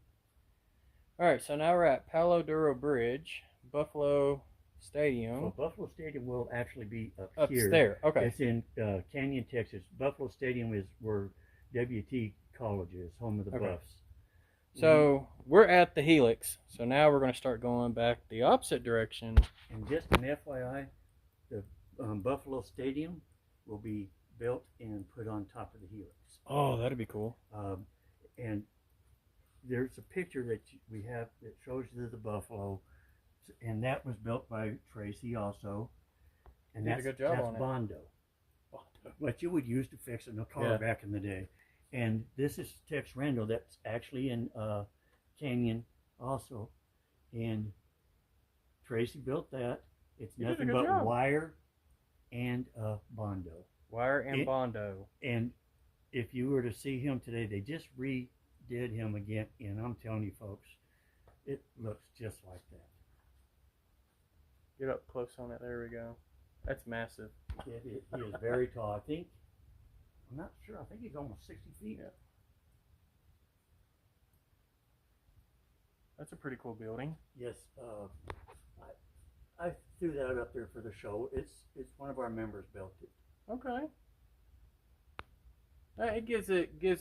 All right, so now we're at Palo Duro Bridge, Buffalo Stadium. So Buffalo Stadium will actually be up here. There, okay. It's in Canyon, Texas. Buffalo Stadium is where WT College is, home of the Buffs. So we're at the helix. So now we're going to start going back the opposite direction. And just an FYI, the Buffalo Stadium will be built and put on top of the helix. Oh, that'd be cool. And there's a picture that we have that shows you the Buffalo, and that was built by Tracy also. And that's, a good job that's on it. Bondo. What you would use to fix a car back in the day. And this is Tex Randall that's actually in Canyon also. And Tracy built that. It's nothing but wire and Bondo. Wire and Bondo. And if you were to see him today, they just redid him again. And I'm telling you folks, it looks just like that. Get up close on it. There we go. That's massive. He is very tall. I'm not sure. I think he's almost 60 feet. Yeah. That's a pretty cool building. Yes. I threw that up there for the show. It's one of our members built it. Okay. It gives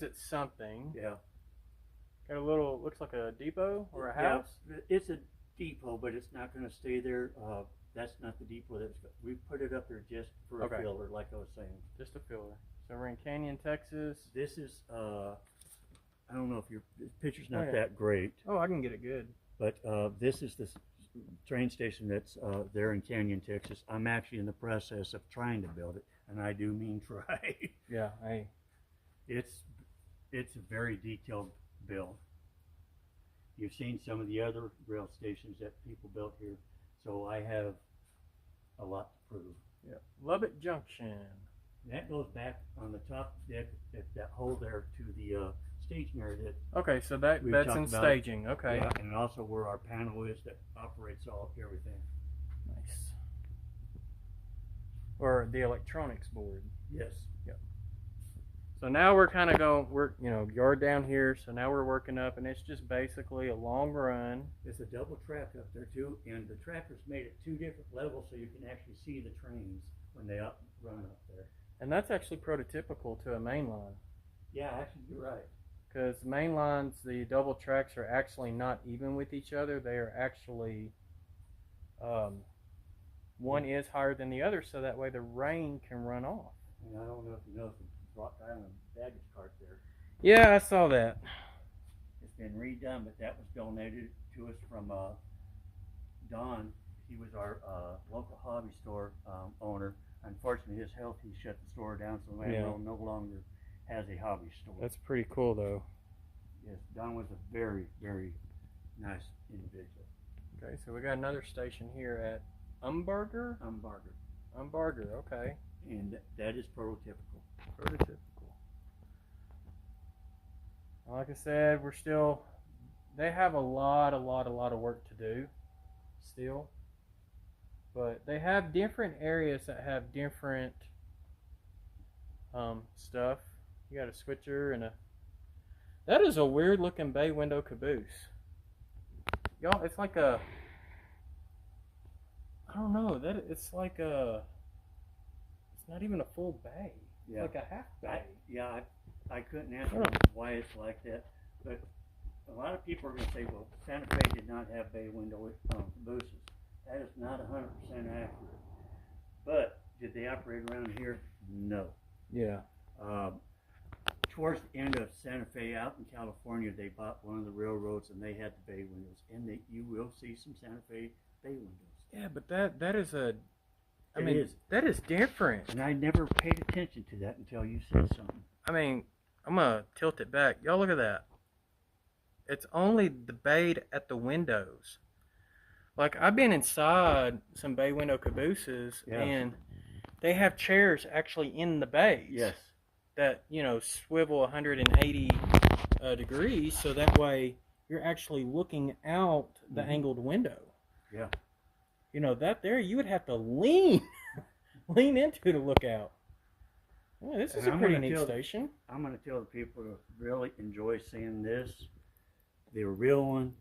it something. Yeah. Got a little, looks like a depot or a house. Yeah, it's a depot, but it's not going to stay there. That's not the depot. We put it up there just for a filler, like I was saying. Just a filler. So we're in Canyon, Texas. This is I don't know if your picture's not that great. Oh, I can get it good. But this is the train station that's there in Canyon, Texas. I'm actually in the process of trying to build it, and I do mean try. Yeah, It's a very detailed build. You've seen some of the other rail stations that people built here, so I have a lot to prove. Yeah, Lubbock Junction. That goes back on the top deck, that hole there, to the staging area that. Okay, so that's in staging. Okay. Yeah, and also where our panel is that operates everything. Nice. Or the electronics board. Yes. Yep. So now we're kind of yard down here. So now we're working up, and it's just basically a long run. It's a double track up there too, and the trackers made it 2 different levels so you can actually see the trains when they run up there. And that's actually prototypical to a main line. Yeah, actually, you're right. Because main lines, the double tracks are actually not even with each other. They are actually, one is higher than the other, so that way the rain can run off. And I don't know if you know the Rock Island baggage cart there. Yeah, I saw that. It's been redone, but that was donated to us from Don. He was our local hobby store owner. Unfortunately, his health, he shut the store down, so Railroad no longer has a hobby store. That's pretty cool, though. Yes, Don was a very, very nice individual. Okay, so we got another station here at Umbarger? Umbarger, okay. And that is prototypical. Like I said, they have a lot of work to do still. But they have different areas that have different stuff. You got a switcher and that is a weird looking bay window caboose. Y'all, it's like I don't know, it's like it's not even a full bay. It's like a half bay. I couldn't answer why it's like that, but a lot of people are going to say, well, Santa Fe did not have bay window cabooses. That is not 100% accurate. But did they operate around here? No. Yeah. Towards the end of Santa Fe out in California, they bought one of the railroads and they had the bay windows. And you will see some Santa Fe bay windows. Yeah, but that is that is different. And I never paid attention to that until you said something. I mean, I'm going to tilt it back. Y'all look at that. It's only the bayed at the windows. Like, I've been inside some bay window cabooses, and they have chairs actually in the bays. Yes. That, swivel 180 degrees, so that way you're actually looking out the angled window. Yeah. That there, you would have to lean into to look out. Yeah, this is a pretty neat station. I'm going to tell the people to really enjoy seeing this. The real one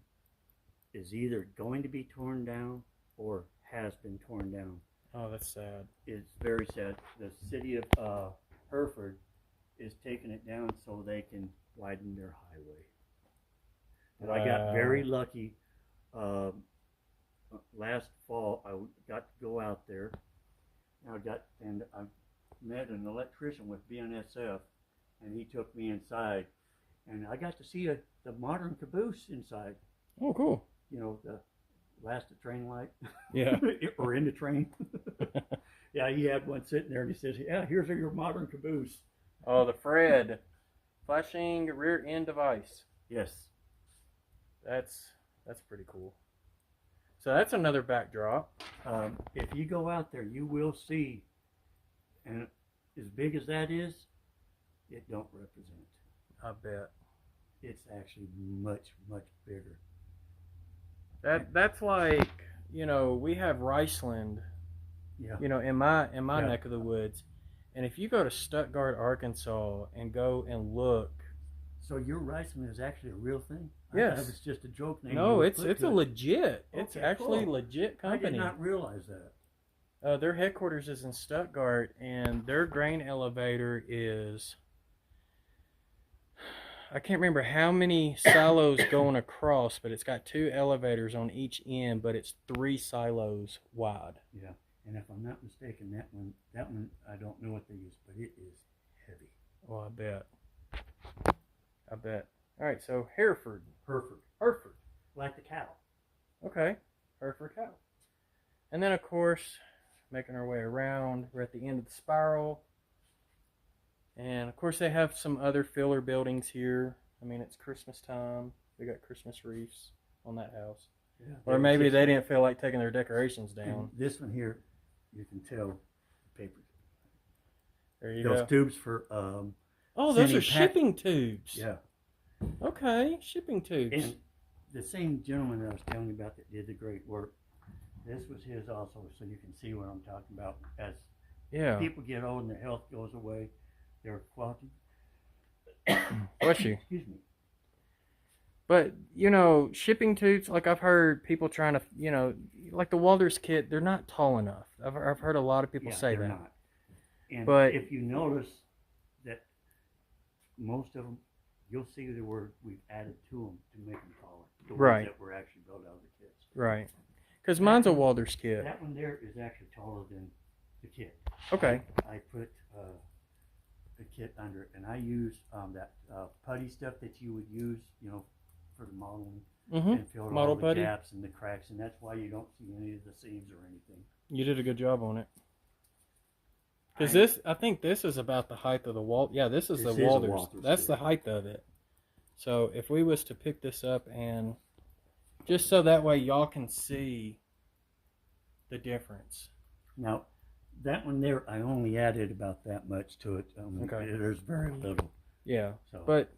is either going to be torn down or has been torn down. Oh, that's sad. It's very sad. The city of Hereford is taking it down so they can widen their highway. And I got very lucky. Last fall, I got to go out there. I met an electrician with BNSF, and he took me inside, and I got to see the modern caboose inside. Oh, cool. You know, the last train light. Yeah. Or in the train. Yeah, he had one sitting there, and he says, "Yeah, here's your modern caboose." Oh, the Fred. Flashing rear end device. Yes. That's pretty cool. So that's another backdrop. If you go out there, you will see, and as big as that is, it don't represent. I bet. It's actually much, much bigger. That's like, you know, we have Riceland, Yeah. you know, in my neck of the woods. And if you go to Stuttgart, Arkansas, and go and look. So your Riceman is actually a real thing? Yes. I thought it was just a joke name. No, it's a legit. Okay, it's actually cool. legit company. I did not realize that. Their headquarters is in Stuttgart, and their grain elevator is, I can't remember how many silos going across, but it's got 2 elevators on each end, but it's 3 silos wide. Yeah, and if I'm not mistaken, that one, I don't know what they use, but it is heavy. Oh, I bet. All right, so Hereford. Like the cow. Okay, Hereford cow. And then, of course, making our way around, we're at the end of the spiral. And, of course, they have some other filler buildings here. I mean, it's Christmas time. We got Christmas wreaths on that house. Yeah, or maybe they didn't feel like taking their decorations down. And this one here, you can tell the paper. There you Those go. tubes for those are shipping tubes. Yeah. Okay, shipping tubes. And the same gentleman that I was telling you about that did the great work, this was his also, so you can see what I'm talking about. As people get old and their health goes away, their quality. Bless you. Excuse me. But, you know, shipping tubes, like I've heard people trying to, you know, like the Walters kit, they're not tall enough. I've heard a lot of people say they're that. Not. And but if you notice that most of them, you'll see the word we've added to them to make them taller. The ones that were actually built out of the kits. Right. Because mine's a Walters kit. That one there is actually taller than the kit. Okay. I put the kit under it, and I use that putty stuff that you would use, you know, for the modeling, and fill all the gaps and the cracks, and that's why you don't see any of the seams or anything. You did a good job on it. Because I think this is about the height of the wall. Yeah, this is the Walters. That's the height of it. So if we was to pick this up and just so that way y'all can see the difference. Now, that one there, I only added about that much to it. Okay. There's very little. Yeah. So. But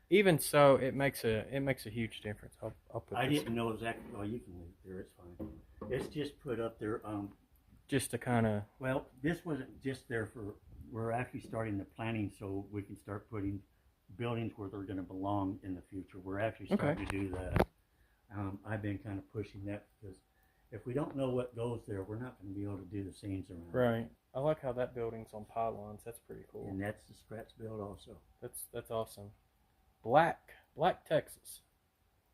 even so, it makes a huge difference. I'll put. I didn't know exactly. Oh, you can leave it there. It's fine. It's just put up there. Just to kind of. Well, this wasn't just there for. We're actually starting the planning so we can start putting buildings where they're going to belong in the future. We're actually starting to do that. I've been kind of pushing that because if we don't know what goes there, we're not going to be able to do the scenes around. Right. I like how that building's on pylons. That's pretty cool. And that's the scratch build also. That's awesome. Black Texas.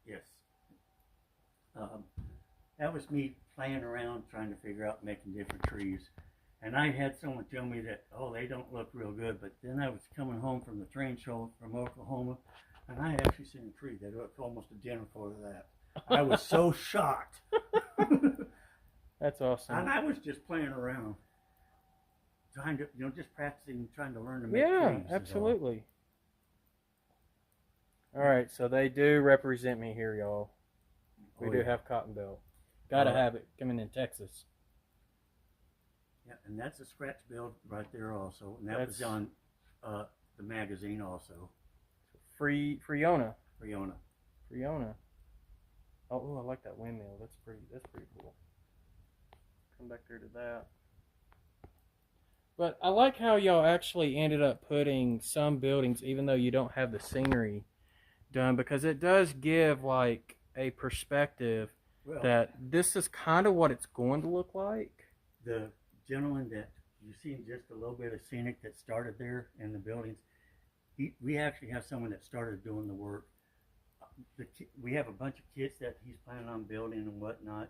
Yes. That was me playing around trying to figure out making different trees. And I had someone tell me that, oh, they don't look real good. But then I was coming home from the train show from Oklahoma, and I actually seen a tree that looked almost identical to that. I was so shocked. That's awesome. And I was just playing around, trying to, just practicing, trying to learn to make trees. Yeah, absolutely. All right, so they do represent me here, y'all. We do have cotton belt. Gotta have it coming in Texas. Yeah, and that's a scratch build right there also. And that was on the magazine also. Friona. Friona. Oh, I like that windmill. That's pretty cool. Come back there to that. But I like how y'all actually ended up putting some buildings, even though you don't have the scenery done, because it does give like a perspective that this is kind of what it's going to look like. The gentleman that you see just a little bit of scenic that started there in the buildings, we actually have someone that started doing the work we have a bunch of kits that he's planning on building and whatnot.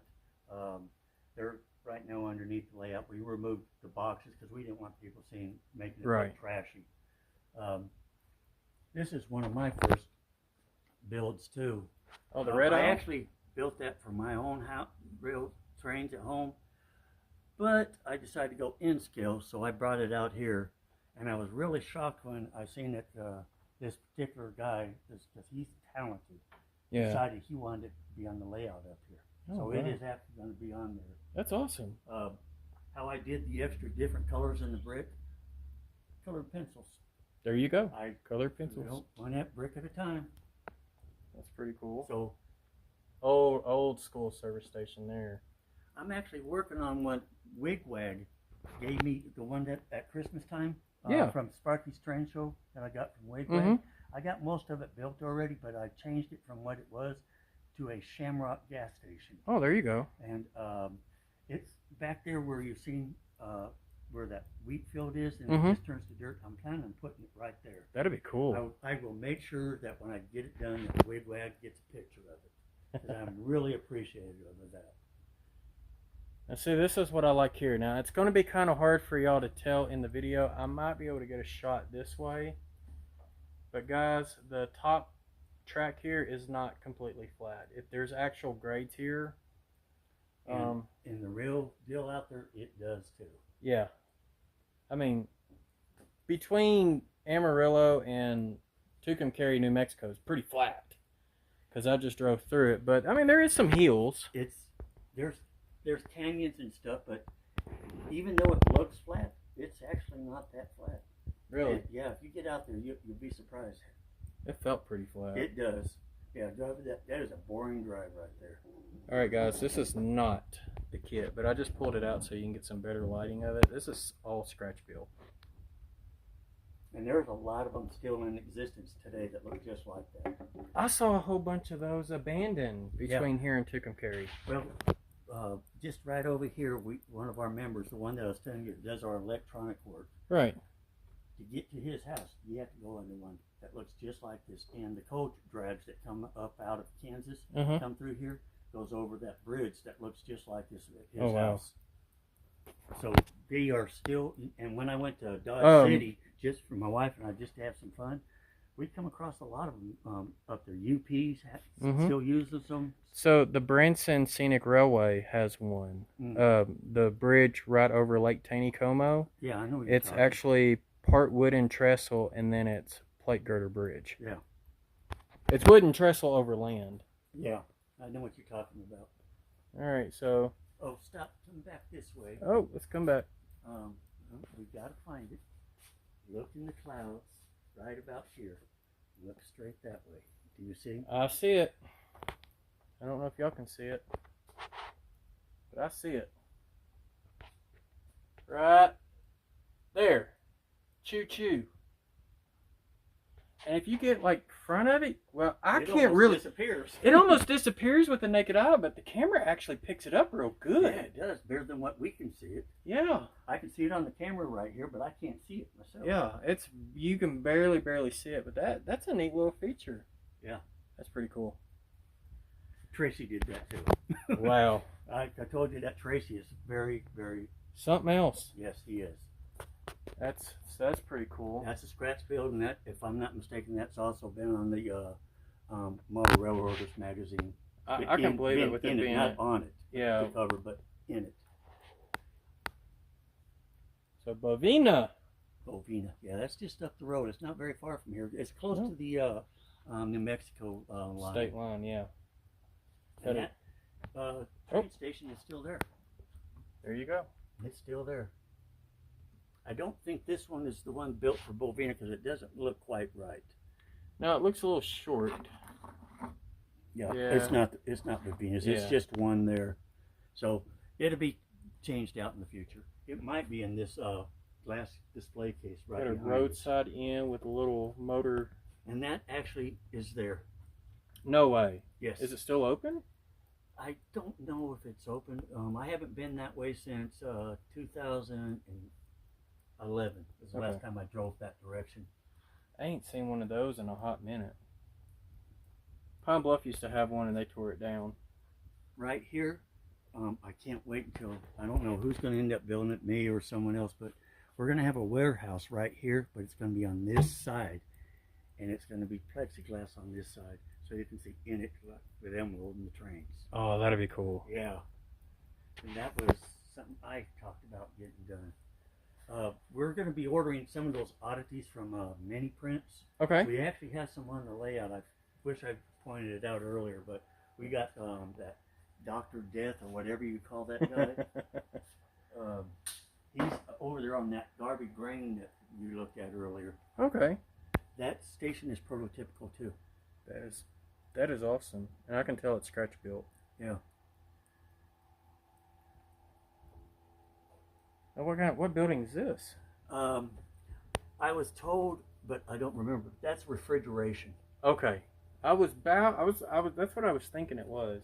They're right now underneath the layout. We removed the boxes because we didn't want people making it look trashy. This is one of my first builds too. Oh, the red I eye? actually built that for my own house, real trains at home, but I decided to go in scale, so I brought it out here, and I was really shocked when I seen that this particular guy, because he's talented, decided he wanted it to be on the layout up here. So it is actually going to be on there. That's awesome. How I did the extra different colors in the brick, colored pencils. There you go. Colored pencils. One brick at a time. That's pretty cool. So, old school service station there. I'm actually working on what Wigwag gave me, the one that at Christmas time from Sparky's Train Show that I got from Wigwag. Mm-hmm. I got most of it built already, but I changed it from what it was to a Shamrock gas station. Oh, there you go. And it's back there where you've seen where that wheat field is, and it just turns to dirt. I'm planning on putting it right there. That'd be cool. I will make sure that when I get it done, that Wigwag gets a picture of it. Because I'm really appreciative of that. Now see, this is what I like here. Now it's going to be kind of hard for y'all to tell in the video. I might be able to get a shot this way, but guys, the top track here is not completely flat. If there's actual grades here, in the real deal out there, it does too. Yeah, I mean, between Amarillo and Tucumcari, New Mexico is pretty flat because I just drove through it. But I mean, there is some hills. There's canyons and stuff, but even though it looks flat, it's actually not that flat. Really? Yeah, if you get out there, you'll be surprised. It felt pretty flat. It does. Yeah, driving that is a boring drive right there. All right, guys, this is not the kit, but I just pulled it out so you can get some better lighting of it. This is all scratch built. And there's a lot of them still in existence today that look just like that. I saw a whole bunch of those abandoned between here and Tucumcari. Well, just right over here, one of our members, the one that I was telling you, does our electronic work. Right. To get to his house, you have to go into one that looks just like this. And the coach drags that come up out of Kansas, come through here, goes over that bridge that looks just like this at his house. So they are still, and when I went to Dodge City, just for my wife and I, just to have some fun, we come across a lot of them up there. UPs still uses them. So the Branson Scenic Railway has one. The bridge right over Lake Taneycomo. Yeah, I know. It's actually part wooden trestle, and then it's plate girder bridge. Yeah. It's wooden trestle over land. Yeah, I know what you're talking about. All right, so. Oh, stop! Come back this way. Oh, let's come back. We gotta find it. Look in the clouds, right about here. Look straight that way. Do you see? I see it. I don't know if y'all can see it, but I see it. Right there. Choo choo. And if you get like front of it, well, I can't really. Disappears. It almost disappears with the naked eye, but the camera actually picks it up real good. Yeah, it does. Better than what we can see it. Yeah. I can see it on the camera right here, but I can't see it myself. Yeah, you can barely see it, but that's a neat little feature. Yeah. That's pretty cool. Tracy did that too. Wow. I told you that Tracy is very, very. Something else. Yes, he is. That's pretty cool. That's a scratch build, and that, if I'm not mistaken, that's also been on the Mo Railroaders magazine. I can believe it with it being not on it. Yeah. The cover, but in it. So Bovina. Yeah, that's just up the road. It's not very far from here. It's close to the New Mexico line. State line, yeah. And that train station is still there. There you go. It's still there. I don't think this one is the one built for Bovina because it doesn't look quite right. No, it looks a little short. Yeah. It's not Bovina's. Yeah. It's just one there. So it'll be changed out in the future. It might be in this glass display case right Got a behind roadside inn with a little motor. And that actually is there. No way. Yes. Is it still open? I don't know if it's open. I haven't been that way since 2011 was the last time I drove that direction. I ain't seen one of those in a hot minute. Pine Bluff used to have one and they tore it down. Right here, I can't wait until, I don't know who's going to end up building it, me or someone else, but we're going to have a warehouse right here, but it's going to be on this side, and it's going to be plexiglass on this side, so you can see in it with them loading the trains. Oh, that'd be cool. Yeah, and that was something I talked about getting done. We're going to be ordering some of those oddities from Mini Prints. Okay. We actually have some on the layout. I wish I pointed it out earlier, but we got that Dr. Death or whatever you call that guy. He's over there on that garbage grain that you looked at earlier. Okay. That station is prototypical too. That is awesome, and I can tell it's scratch built. Yeah. Oh, what building is this? I was told, but I don't remember. That's refrigeration. Okay. That's what I was thinking it was.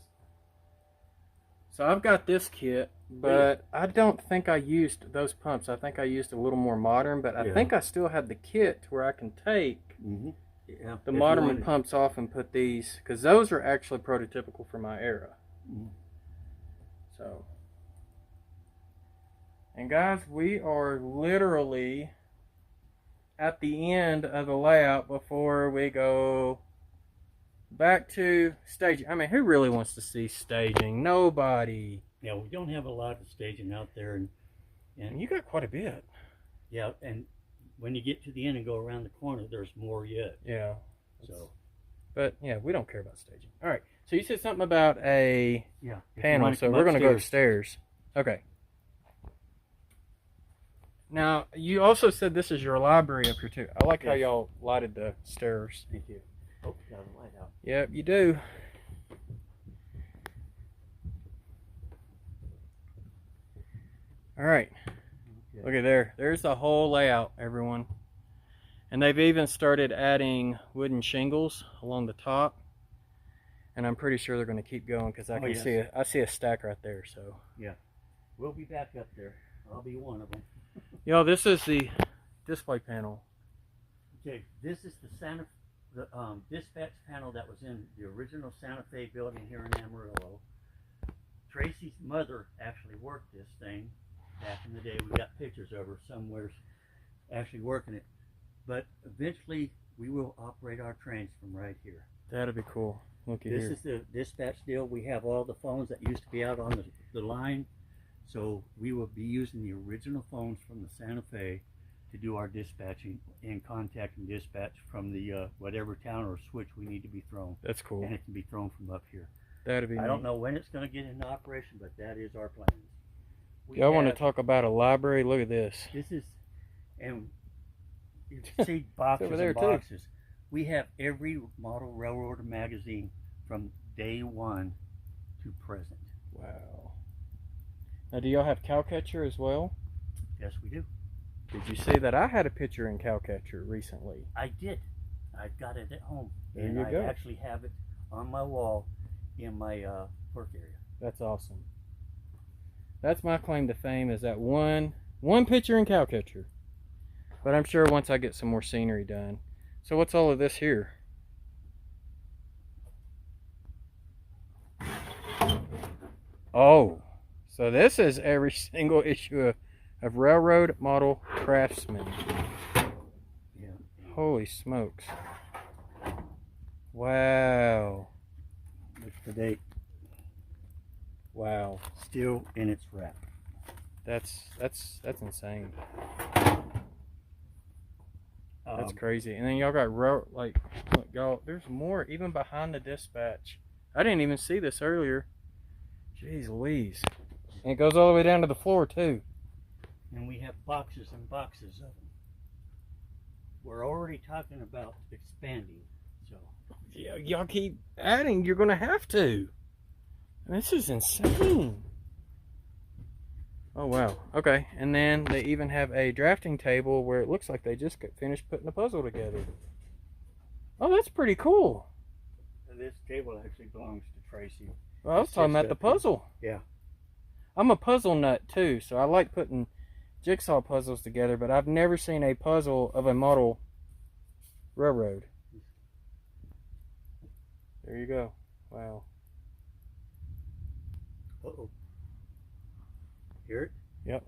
So I've got this kit, but I don't think I used those pumps. I think I used a little more modern, but I think I still have the kit to where I can take the modern pumps off and put these, because those are actually prototypical for my era. So, and guys, we are literally at the end of the layout before we go back to staging. I mean, who really wants to see staging? Nobody. Yeah, we don't have a lot of staging out there, and you got quite a bit. Yeah, and when you get to the end and go around the corner, there's more yet. Yeah. So, but yeah, we don't care about staging. All right. So you said something about a panel, so we're going to go upstairs. Okay. Now, you also said this is your library up here too. I like how y'all lighted the stairs. Thank you. Oh, got the light out. Yep, you do. All right. Okay. Look at there. There's the whole layout, everyone. And they've even started adding wooden shingles along the top. And I'm pretty sure they're going to keep going because I see a stack right there. So yeah, we'll be back up there. I'll be one of them. Yo, this is the display panel. Okay, this is the dispatch panel that was in the original Santa Fe building here in Amarillo. Tracy's mother actually worked this thing back in the day. We got pictures of her somewhere actually working it. But eventually we will operate our trains from right here. That'd be cool. Look at this is the dispatch deal. We have all the phones that used to be out on the line. So we will be using the original phones from the Santa Fe to do our dispatching and contact and dispatch from the whatever town or switch we need to be thrown. That's cool. And it can be thrown from up here. That'd be I don't know when it's going to get into operation, but that is our plan. Y'all want to talk about a library? Look at this. This is, and you see boxes over there and boxes. Too. We have every model railroad magazine from day one to present. Wow. Now, do y'all have Cowcatcher as well? Yes, we do. Did you see that I had a picture in Cowcatcher recently? I did. I've got it at home. There and you go. I actually have it on my wall in my work area. That's awesome. That's my claim to fame, is that one picture in Cowcatcher. But I'm sure once I get some more scenery done. So what's all of this here? Oh, so this is every single issue of Railroad Model Craftsman. Yeah. Holy smokes. Wow. What's the date? Wow. Still in its wrap. That's insane. That's crazy. And then y'all got look, y'all, there's more even behind the dispatch. I didn't even see this earlier. Jeez Louise. And it goes all the way down to the floor too. And we have boxes and boxes of them. We're already talking about expanding. So yeah, y'all keep adding, you're gonna have to. This is insane. Oh wow. Okay. And then they even have a drafting table where it looks like they just finished putting a puzzle together. Oh, that's pretty cool. And this table actually belongs to Tracy. Well, I was talking about the puzzle. Yeah. I'm a puzzle nut too, so I like putting jigsaw puzzles together, but I've never seen a puzzle of a model railroad. There you go. Wow. Uh-oh. Hear it? Yep.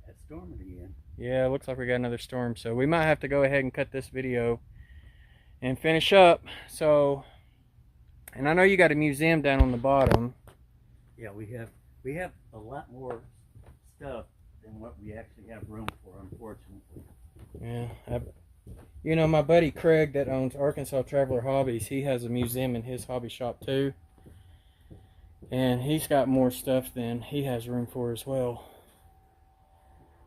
That's storming again. Yeah, it looks like we got another storm, so we might have to go ahead and cut this video and finish up. So, and I know you got a museum down on the bottom. Yeah, we have a lot more stuff than what we actually have room for, unfortunately. Yeah, you know, my buddy Craig that owns Arkansas Traveler Hobbies, he has a museum in his hobby shop too, and he's got more stuff than he has room for as well.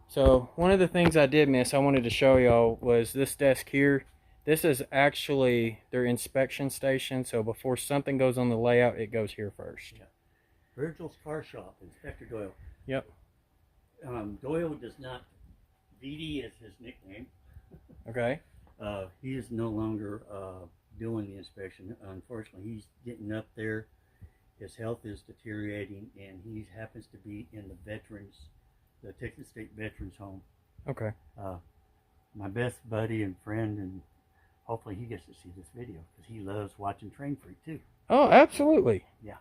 So one of the things I did miss, I wanted to show y'all, was this desk here. This is actually their inspection station, so before something goes on the layout, it goes here first. Yeah. Virgil's Car Shop, Inspector Doyle. Yep. Doyle does not, VD is his nickname. Okay. He is no longer doing the inspection. Unfortunately, he's getting up there. His health is deteriorating, and he happens to be in the Texas State Veterans Home. Okay. My best buddy and friend, and hopefully he gets to see this video because he loves watching Train Freak too. Oh, absolutely. Yeah.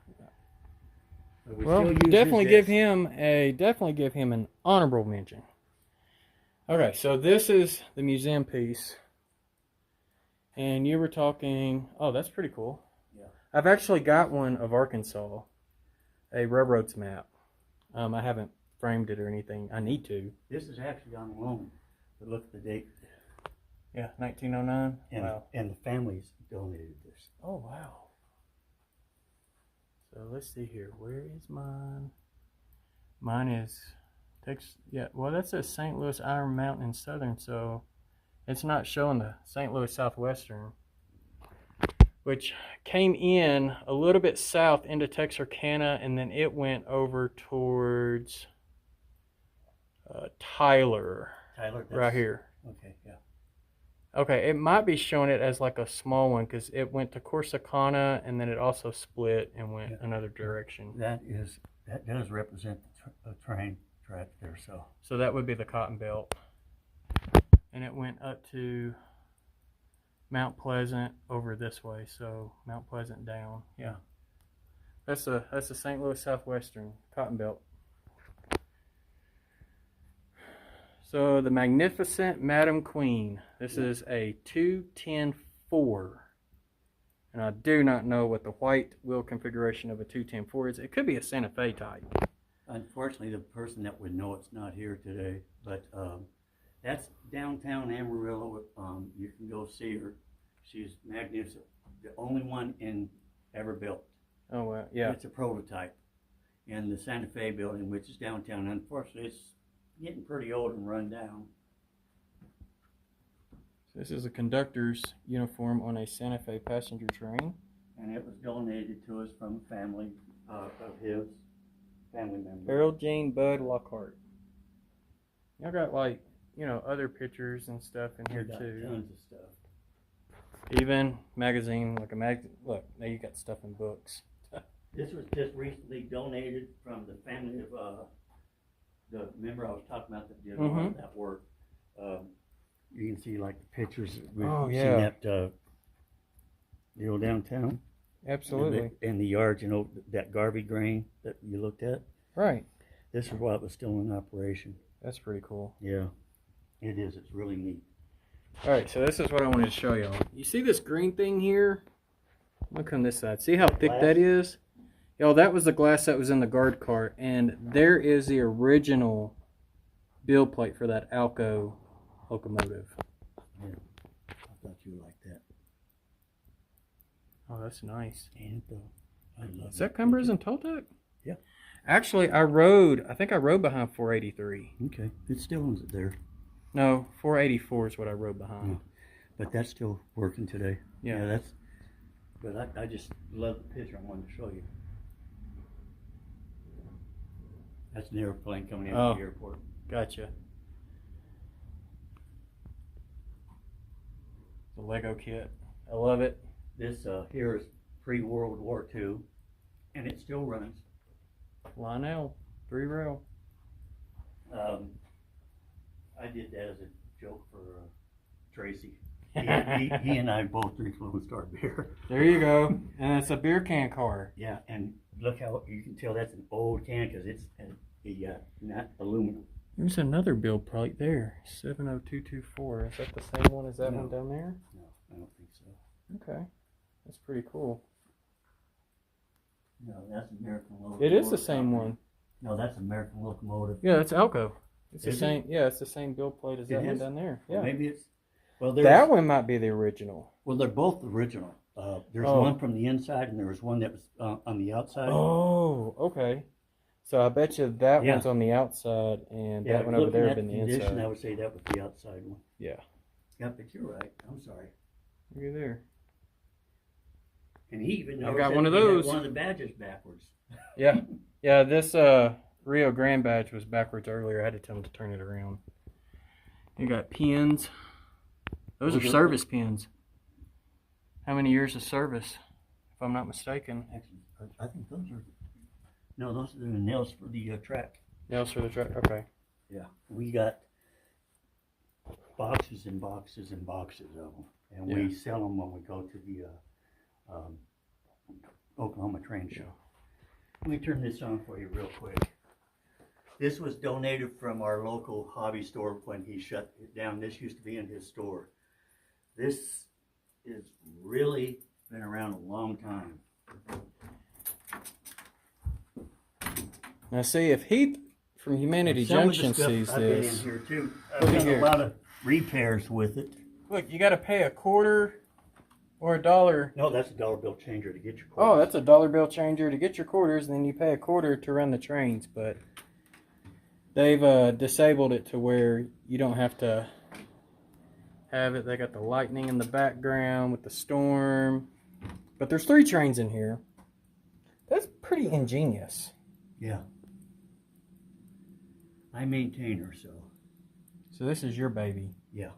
Well, definitely give him an honorable mention. Okay, so this is the museum piece, and you were talking. Oh, that's pretty cool. Yeah. I've actually got one of Arkansas, a railroads map. I haven't framed it or anything. I need to. This is actually on loan, but look at the date. Yeah, 1909. And, wow. And the families donated this. Oh, wow. So let's see here. Where is mine? Mine is yeah, well, that says St. Louis Iron Mountain and Southern, so it's not showing the St. Louis Southwestern, which came in a little bit south into Texarkana, and then it went over towards Tyler. Tyler, right here. Okay, yeah. Okay, it might be showing it as like a small one because it went to Corsicana and then it also split and went another direction. That does represent the train track there, so. So that would be the Cotton Belt, and it went up to Mount Pleasant over this way. So Mount Pleasant down, yeah. That's the St. Louis Southwestern Cotton Belt. So the Magnificent Madam Queen. This is a 210-4. And I do not know what the white wheel configuration of a 210-4 is. It could be a Santa Fe type. Unfortunately, the person that would know it's not here today. But that's downtown Amarillo. You can go see her. She's magnificent. The only one ever built. Oh, well, yeah. It's a prototype. And the Santa Fe building, which is downtown, unfortunately, it's getting pretty old and run down. So this is a conductor's uniform on a Santa Fe passenger train. And it was donated to us from a family of his family members. Harold Jean Bud Lockhart. Y'all got like, other pictures and stuff in here too. Tons of stuff. Even magazine, like a magazine. Look, now you got stuff in books. This was just recently donated from the family of the member I was talking about that did all of that work. You can see like the pictures. We've seen that deal downtown. Absolutely. And the yards, that Garvey grain that you looked at. Right. This is while it was still in operation. That's pretty cool. Yeah, it is. It's really neat. All right, so this is what I wanted to show y'all. You see this green thing here? Look on this side. See how thick that is? Y'all, that was the glass that was in the guard cart, and there is the original build plate for that Alco locomotive. Yeah, I thought you would like that. Oh, that's nice. And I love Is that Cumbers and Toltec? Yeah. Actually, I think I rode behind 483. Okay, it still is there. No, 484 is what I rode behind. Yeah. But that's still working today. Yeah. But I just love the picture I wanted to show you. That's an airplane coming out of the airport. Gotcha. The Lego kit. I love it. This here is pre-World War II, and it still runs. Lionel, 3-rail. I did that as a joke for Tracy. He and I both drink Lone Star beer. There you go. And it's a beer can car. Yeah, and look how you can tell that's an old can because it's not aluminum. There's another bill plate there. 70224. Is that the same one as that one down there? No, I don't think so. Okay. That's pretty cool. No, that's American Locomotive. It is the same one. No, that's American Locomotive. Yeah, that's Alco. It's the Is same. Yeah, it's the same bill plate as that one down there. Yeah. Well, maybe it's. Well, That one might be the original. Well, they're both original. There's one from the inside, and there was one that was on the outside. Oh, okay. So I bet you that one's on the outside, and that one over there has been the inside. I would say that was the outside one. Yeah. Yeah, but you're right. I'm sorry. You're there. And he even I got one of those. One of the badges backwards. Yeah. Yeah, this Rio Grande badge was backwards earlier. I had to tell him to turn it around. You got pins. Those are service pins. How many years of service, if I'm not mistaken? Actually, I think those are. No, those are the nails for the track. Nails for the track. Okay. Yeah, we got boxes and boxes and boxes of them, and we sell them when we go to the Oklahoma train show. Let me turn this on for you real quick. This was donated from our local hobby store when he shut it down. This used to be in his store. This is really been around a long time. Now see, if Heath from Humanity Junction sees I've this. been in here too. I've Look at done here. a lot of repairs with it. Look, you got to pay a quarter or a dollar. No, that's a dollar bill changer to get your Oh, quarters. that's a dollar bill changer to get your quarters, and then you pay a quarter to run the trains. But they've disabled it to where you don't have to have it. They got the lightning in the background with the storm. But there's 3 trains in here. That's pretty ingenious. Yeah. I maintain her, so. So this is your baby. Yeah.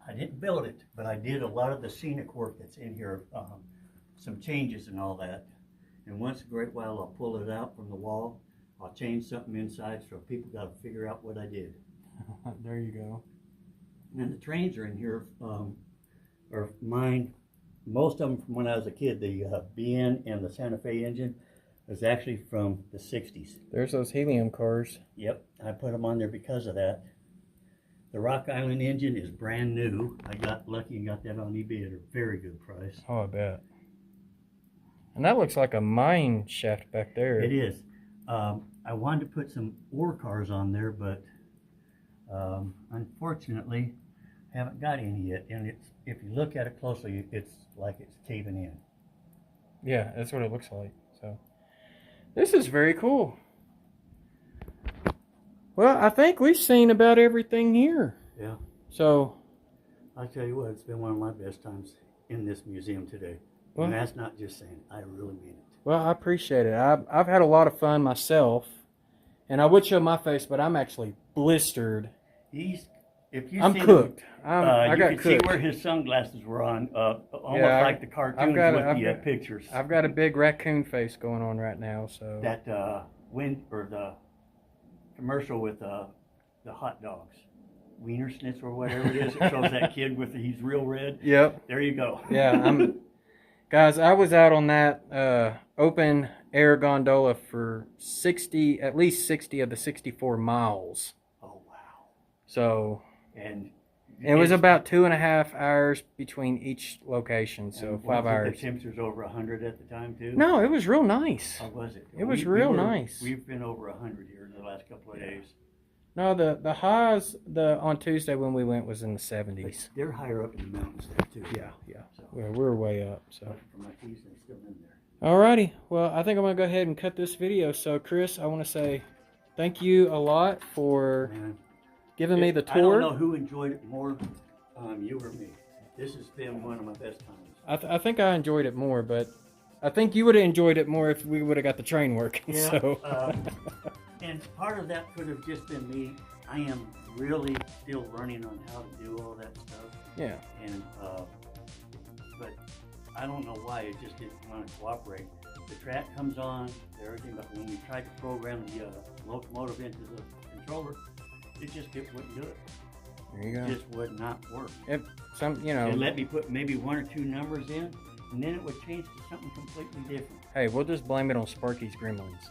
I didn't build it, but I did a lot of the scenic work that's in here, some changes and all that. And once in a great while, I'll pull it out from the wall. I'll change something inside, so people got to figure out what I did. There you go. And the trains are in here, are mine. Most of them from when I was a kid. The BN and the Santa Fe engine was actually from the 60s. There's those helium cars. Yep, I put them on there because of that. The Rock Island engine is brand new. I got lucky and got that on eBay at a very good price. Oh, I bet. And that looks like a mine shaft back there. It is. I wanted to put some ore cars on there, but unfortunately, haven't got any yet. And it's, if you look at it closely, it's like it's caving in. Yeah, that's what it looks like. So, this is very cool. Well, I think we've seen about everything here. Yeah. So, I'll tell you what, it's been one of my best times in this museum today. Well, and that's not just saying it. I really mean it. Well, I appreciate it. I've had a lot of fun myself. And I would show my face, but I'm actually blistered. I'm cooked. I got cooked. You can see where his sunglasses were on, almost like the cartoons with the pictures. I've got a big raccoon face going on right now. So that the commercial with the hot dogs, Wiener Schnitzel or whatever it is, it shows that kid with he's real red. Yep. There you go. Yeah, guys, I was out on that open air gondola for at least 60 of the 64 miles. Oh wow! So. And it was about 2.5 hours between each location, so 5 hours. The temperatures over 100 at the time too? No, it was real nice. How was it? It was real nice. We've been over 100 here in the last couple of days. No, the highs on Tuesday when we went was in the 70s. But they're higher up in the mountains there too. Yeah. So we're way up. So. For my keys, they're still in there. Alrighty. Well, I think I'm gonna go ahead and cut this video. So, Chris, I want to say thank you a lot for giving me the tour. I don't know who enjoyed it more, you or me. This has been one of my best times. I think I enjoyed it more, but I think you would have enjoyed it more if we would have got the train working. Yeah, so. And part of that could have just been me. I am really still learning on how to do all that stuff. Yeah. And but I don't know why it just didn't want to cooperate. The track comes on, everything, but when we tried to program the locomotive into the controller, it just wouldn't do it. There you go. Just would not work. If some, you know. They let me put maybe 1 or 2 numbers in, and then it would change to something completely different. Hey, we'll just blame it on Sparky's gremlins.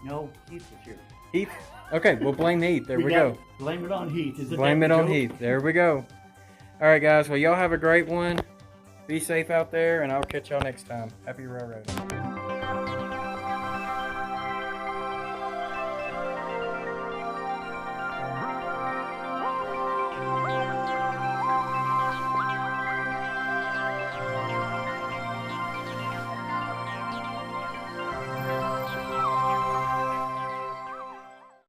No, Heath was here. Heath? Okay, we'll blame Heath. There we go. Blame it on Heath. Blame it on Heath. There we go. All right, guys. Well, y'all have a great one. Be safe out there, and I'll catch y'all next time. Happy railroading.